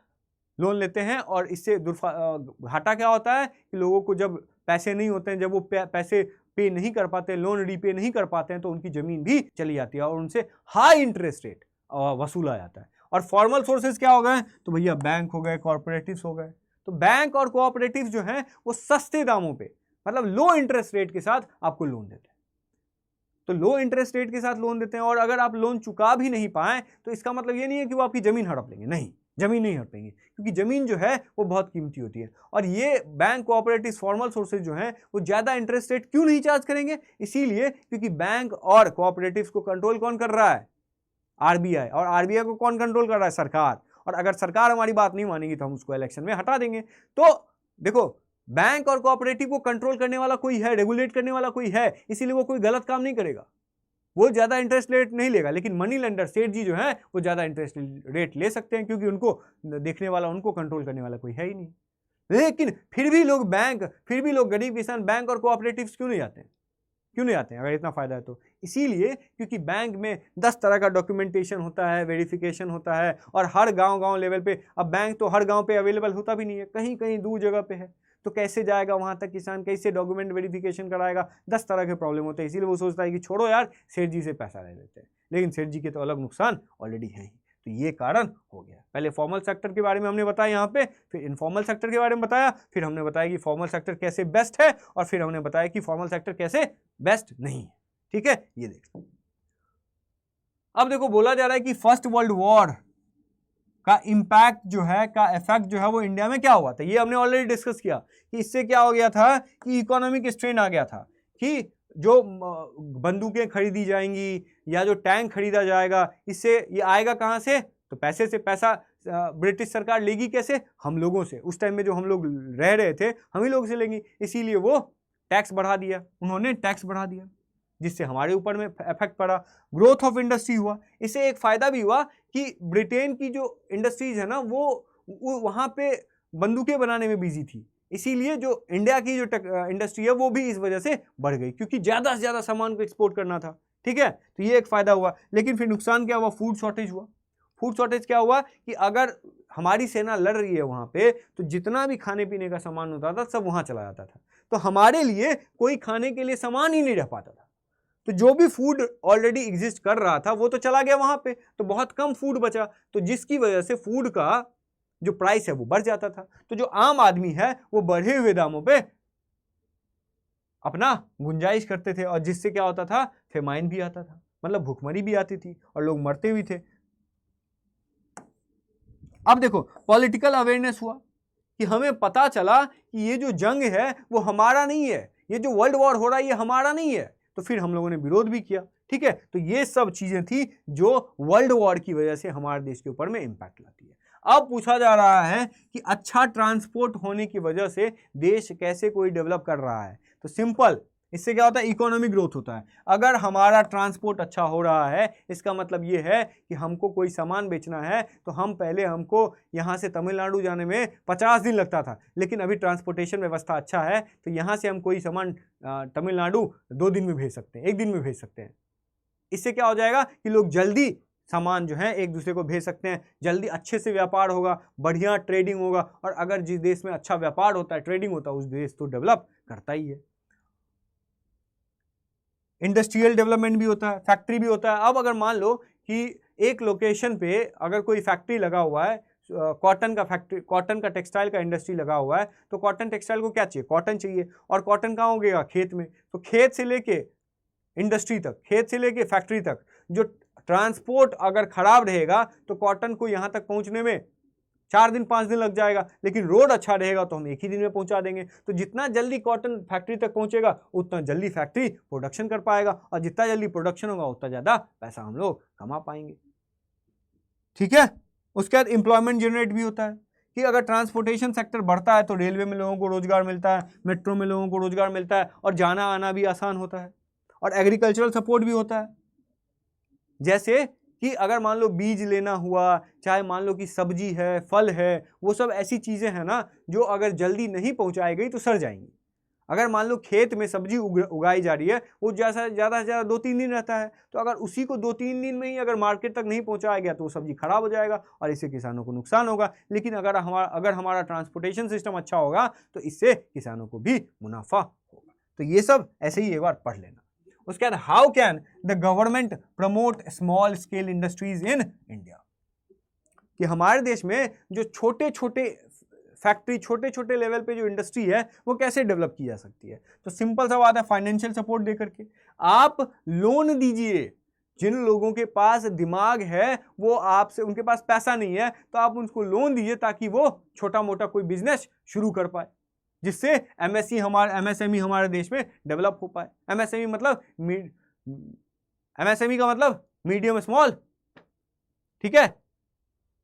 लोन लेते हैं और इससे घाटा क्या होता है कि लोगों को जब पैसे नहीं होते हैं, जब वो पैसे पे नहीं कर पाते, लोन रीपे नहीं कर पाते हैं, तो उनकी जमीन भी चली जाती है और उनसे हाई इंटरेस्ट रेट वसूला जाता है। और फॉर्मल सोर्सेज क्या हो गए? तो भैया बैंक हो गए, कॉर्पोरेटिव्स हो गए। तो बैंक और कोऑपरेटिव जो हैं वो सस्ते दामों पे, मतलब लो इंटरेस्ट रेट के साथ आपको लोन देते हैं। तो लो इंटरेस्ट रेट के साथ लोन देते हैं, और अगर आप लोन चुका भी नहीं पाए तो इसका मतलब ये नहीं है कि वो आपकी जमीन हड़प लेंगे, नहीं, जमीन नहीं हड़पेंगे, क्योंकि जमीन जो है वो बहुत कीमती होती है। और ये बैंक, कोऑपरेटिव, फॉर्मल सोर्सेज जो हैं वो ज़्यादा इंटरेस्ट रेट क्यों नहीं चार्ज करेंगे? इसीलिए क्योंकि बैंक और कोऑपरेटिव्स को कंट्रोल कौन कर रहा है? आरबीआई। और आरबीआई को कौन कंट्रोल कर रहा है? सरकार। और अगर सरकार हमारी बात नहीं मानेगी तो हम उसको इलेक्शन में हटा देंगे। तो देखो, बैंक और कोऑपरेटिव को कंट्रोल करने वाला कोई है, रेगुलेट करने वाला कोई है, इसीलिए वो कोई गलत काम नहीं करेगा। वो ज़्यादा इंटरेस्ट रेट नहीं लेगा, लेकिन मनी लेंडर सेठ जी जो है वो ज़्यादा इंटरेस्ट रेट ले सकते हैं, क्योंकि उनको देखने वाला, उनको कंट्रोल करने वाला कोई है ही नहीं। लेकिन फिर भी लोग गरीब किसान बैंक और कोऑपरेटिव्स क्यों नहीं आते हैं? क्यों नहीं आते हैं अगर इतना फायदा है तो? इसीलिए क्योंकि बैंक में 10 तरह का डॉक्यूमेंटेशन होता है, वेरिफिकेशन होता है, और हर गांव लेवल पे, अब बैंक तो हर गांव पे अवेलेबल होता भी नहीं है, कहीं कहीं दूर जगह पे है, तो कैसे जाएगा वहां तक किसान, कैसे डॉक्यूमेंट वेरिफिकेशन कराएगा? 10 तरह के प्रॉब्लम होते हैं। इसीलिए वो सोचता है कि छोड़ो यार, सेठ जी से पैसा ले लेते हैं, लेकिन सेठ जी के तो अलग नुकसान ऑलरेडी हैं ही। तो ये कारण हो गया। पहले फॉर्मल सेक्टर के बारे में हमने बताया यहाँ पे, फिर इनफॉर्मल सेक्टर के बारे में बताया, फिर हमने बताया कि फॉर्मल सेक्टर कैसे बेस्ट है, और फिर हमने बताया कि फॉर्मल सेक्टर कैसे बेस्ट नहीं है। ठीक है, ये देख, अब देखो बोला जा रहा है कि फर्स्ट वर्ल्ड वॉर का इम्पैक्ट जो है, का इफेक्ट जो है वो इंडिया में क्या हुआ था। ये हमने ऑलरेडी डिस्कस किया कि इससे क्या हो गया था कि इकोनॉमिक स्ट्रेन आ गया था, कि जो बंदूकें खरीदी जाएंगी या जो टैंक खरीदा जाएगा, इससे ये आएगा कहाँ से? तो पैसे से। पैसा ब्रिटिश सरकार लेगी कैसे? हम लोगों से। उस टाइम में जो हम लोग रह रहे थे, हम ही लोग से लेंगी, इसीलिए वो टैक्स बढ़ा दिया, उन्होंने टैक्स बढ़ा दिया, जिससे हमारे ऊपर में इफेक्ट पड़ा। ग्रोथ ऑफ इंडस्ट्री हुआ, इससे एक फायदा भी हुआ कि ब्रिटेन की जो इंडस्ट्रीज है ना, वो वहाँ पे बंदूकें बनाने में बिजी थी, इसीलिए जो इंडिया की जो इंडस्ट्री है वो भी इस वजह से बढ़ गई, क्योंकि ज़्यादा से ज़्यादा सामान को एक्सपोर्ट करना था। ठीक है, तो ये एक फ़ायदा हुआ। लेकिन फिर नुकसान क्या हुआ? फूड शॉर्टेज हुआ। फूड शॉर्टेज क्या हुआ कि अगर हमारी सेना लड़ रही है वहाँ पे, तो जितना भी खाने पीने का सामान होता था सब वहाँ चला जाता था, तो हमारे लिए कोई खाने के लिए सामान ही नहीं रह पाता था। तो जो भी फूड ऑलरेडी एग्जिस्ट कर रहा था वो तो चला गया वहाँ पे, तो बहुत कम फूड बचा, तो जिसकी वजह से फूड का जो प्राइस है वो बढ़ जाता था। तो जो आम आदमी है वो बढ़े हुए दामों पे अपना गुंजाइश करते थे, और जिससे क्या होता था? फेमाइन भी आता था, मतलब भूखमरी भी आती थी और लोग मरते भी थे। अब देखो, पॉलिटिकल अवेयरनेस हुआ कि हमें पता चला कि ये जो जंग है वो हमारा नहीं है, ये जो वर्ल्ड वॉर हो रहा है ये हमारा नहीं है, तो फिर हम लोगों ने विरोध भी किया। ठीक है, तो ये सब चीजें थी जो वर्ल्ड वॉर की वजह से हमारे देश के ऊपर में इंपैक्ट लाती है। अब पूछा जा रहा है कि अच्छा ट्रांसपोर्ट होने की वजह से देश कैसे कोई डेवलप कर रहा है? तो सिंपल, इससे क्या होता है? इकोनॉमिक ग्रोथ होता है। अगर हमारा ट्रांसपोर्ट अच्छा हो रहा है, इसका मतलब ये है कि हमको कोई सामान बेचना है, तो हमको यहाँ से तमिलनाडु जाने में 50 दिन लगता था, लेकिन अभी ट्रांसपोर्टेशन व्यवस्था अच्छा है, तो यहाँ से हम कोई सामान तमिलनाडु 2 दिन में भेज सकते हैं, 1 दिन में भेज सकते हैं। इससे क्या हो जाएगा कि लोग जल्दी सामान जो है एक दूसरे को भेज सकते हैं, जल्दी अच्छे से व्यापार होगा, बढ़िया ट्रेडिंग होगा, और अगर जिस देश में अच्छा व्यापार होता है, ट्रेडिंग होता है, उस देश तो डेवलप करता ही है। इंडस्ट्रियल डेवलपमेंट भी होता है, फैक्ट्री भी होता है। अब अगर मान लो कि एक लोकेशन पे अगर कोई फैक्ट्री लगा हुआ है, कॉटन का फैक्ट्री, कॉटन का टेक्सटाइल का इंडस्ट्री लगा हुआ है, तो कॉटन टेक्सटाइल को क्या चाहिए? कॉटन चाहिए, और कॉटन कहाँ उगेगा? खेत में। तो खेत से लेके इंडस्ट्री तक, खेत से लेके फैक्ट्री तक जो ट्रांसपोर्ट अगर खराब रहेगा, तो कॉटन को यहाँ तक पहुँचने में 4 दिन 5 दिन लग जाएगा, लेकिन रोड अच्छा रहेगा तो हम 1 ही दिन में पहुंचा देंगे। तो जितना जल्दी कॉटन फैक्ट्री तक पहुंचेगा, उतना जल्दी फैक्ट्री प्रोडक्शन कर पाएगा, और जितना जल्दी प्रोडक्शन होगा उतना ज़्यादा पैसा हम लोग कमा पाएंगे। ठीक है, उसके बाद एम्प्लॉयमेंट जनरेट भी होता है कि अगर ट्रांसपोर्टेशन सेक्टर बढ़ता है तो रेलवे में लोगों को रोजगार मिलता है, मेट्रो में लोगों को रोजगार मिलता है, और जाना आना भी आसान होता है, और एग्रीकल्चरल सपोर्ट भी होता है। जैसे कि अगर मान लो बीज लेना हुआ, चाहे मान लो कि सब्जी है, फल है, वो सब ऐसी चीज़ें हैं ना जो अगर जल्दी नहीं पहुंचाई गई तो सड़ जाएंगी। अगर मान लो खेत में सब्जी उगाई जा रही है, वो ज़्यादा से ज़्यादा 2-3 दिन रहता है, तो अगर उसी को 2-3 दिन में ही अगर मार्केट तक नहीं पहुंचाया गया तो वो सब्जी खराब हो जाएगा, और इससे किसानों को नुकसान होगा। लेकिन अगर हमारा ट्रांसपोर्टेशन सिस्टम अच्छा होगा तो इससे किसानों को भी मुनाफा होगा। तो ये सब ऐसे ही एक बार पढ़ लेना। उसके बाद how can the government promote small scale industries in India, कि हमारे देश में जो छोटे छोटे फैक्ट्री, छोटे छोटे लेवल पे जो इंडस्ट्री है वो कैसे डेवलप की जा सकती है। तो सिंपल सा बात है, फाइनेंशियल सपोर्ट दे करके आप लोन दीजिए। जिन लोगों के पास दिमाग है, वो आपसे, उनके पास पैसा नहीं है, तो आप उनको लोन दीजिए ताकि वो छोटा मोटा कोई बिजनेस शुरू कर पाए, जिससे एमएसएमई हमारे देश में डेवलप हो पाए। एमएसएमई का मतलब मीडियम स्मॉल, ठीक है,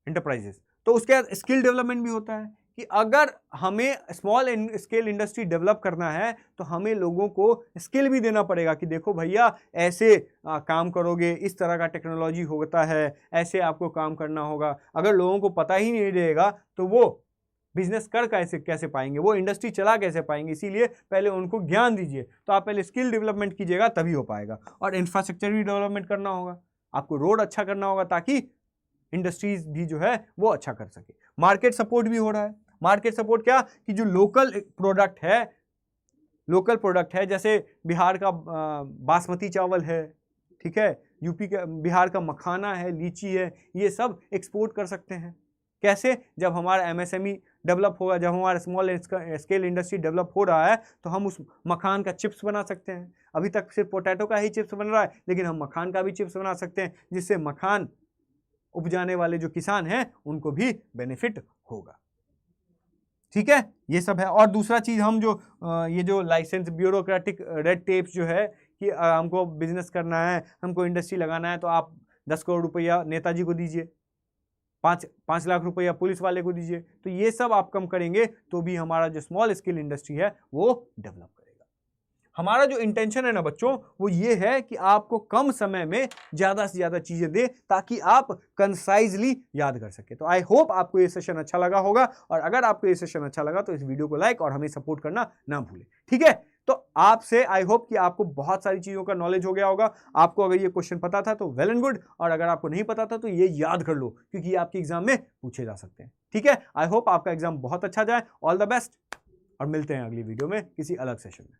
एंटरप्राइजेस। तो उसके बाद स्किल डेवलपमेंट भी होता है कि अगर हमें स्मॉल स्केल इंडस्ट्री डेवलप करना है तो हमें लोगों को स्किल भी देना पड़ेगा कि देखो भैया ऐसे काम करोगे, इस तरह का टेक्नोलॉजी होता है, ऐसे आपको काम करना होगा। अगर लोगों को पता ही नहीं रहेगा तो वो बिजनेस कर कैसे पाएंगे, वो इंडस्ट्री चला कैसे पाएंगे। इसीलिए पहले उनको ज्ञान दीजिए। तो आप पहले स्किल डेवलपमेंट कीजिएगा तभी हो पाएगा। और इंफ्रास्ट्रक्चर भी डेवलपमेंट करना होगा, आपको रोड अच्छा करना होगा ताकि इंडस्ट्रीज भी जो है वो अच्छा कर सके। मार्केट सपोर्ट भी हो रहा है। मार्केट सपोर्ट क्या कि जो लोकल प्रोडक्ट है जैसे बिहार का बासमती चावल है, ठीक है, यूपी का बिहार का मखाना है, लीची है, ये सब एक्सपोर्ट कर सकते हैं। कैसे? जब हमारा एमएसएमई डेवलप होगा, जब हमारा स्मॉल स्केल इंडस्ट्री डेवलप हो रहा है तो हम उस मखान का चिप्स बना सकते हैं। अभी तक सिर्फ पोटैटो का ही चिप्स बन रहा है, लेकिन हम मखान का भी चिप्स बना सकते हैं, जिससे मखान उपजाने वाले जो किसान हैं उनको भी बेनिफिट होगा। ठीक है, ये सब है। और दूसरा चीज हम जो ये जो लाइसेंस ब्यूरोक्रेटिक रेड टेप्स जो है कि हमको बिजनेस करना है, हमको इंडस्ट्री लगाना है तो आप 10 करोड़ रुपया नेताजी को दीजिए, 5 लाख रुपया पुलिस वाले को दीजिए। तो ये सब आप कम करेंगे तो भी हमारा जो स्मॉल स्केल इंडस्ट्री है वो डेवलप करेगा। हमारा जो इंटेंशन है ना बच्चों, वो ये है कि आपको कम समय में ज़्यादा से ज़्यादा चीज़ें दे ताकि आप कंसाइजली याद कर सके। तो आई होप आपको ये सेशन अच्छा लगा होगा, और अगर आपको ये सेशन अच्छा लगा तो इस वीडियो को लाइक और हमें सपोर्ट करना ना भूलें। ठीक है, तो आपसे आई होप कि आपको बहुत सारी चीज़ों का नॉलेज हो गया होगा। आपको अगर ये क्वेश्चन पता था तो वेल एंड गुड, और अगर आपको नहीं पता था तो ये याद कर लो, क्योंकि ये आपके एग्जाम में पूछे जा सकते हैं। ठीक है, आई होप आपका एग्जाम बहुत अच्छा जाए। ऑल द बेस्ट, और मिलते हैं अगली वीडियो में किसी अलग सेशन में।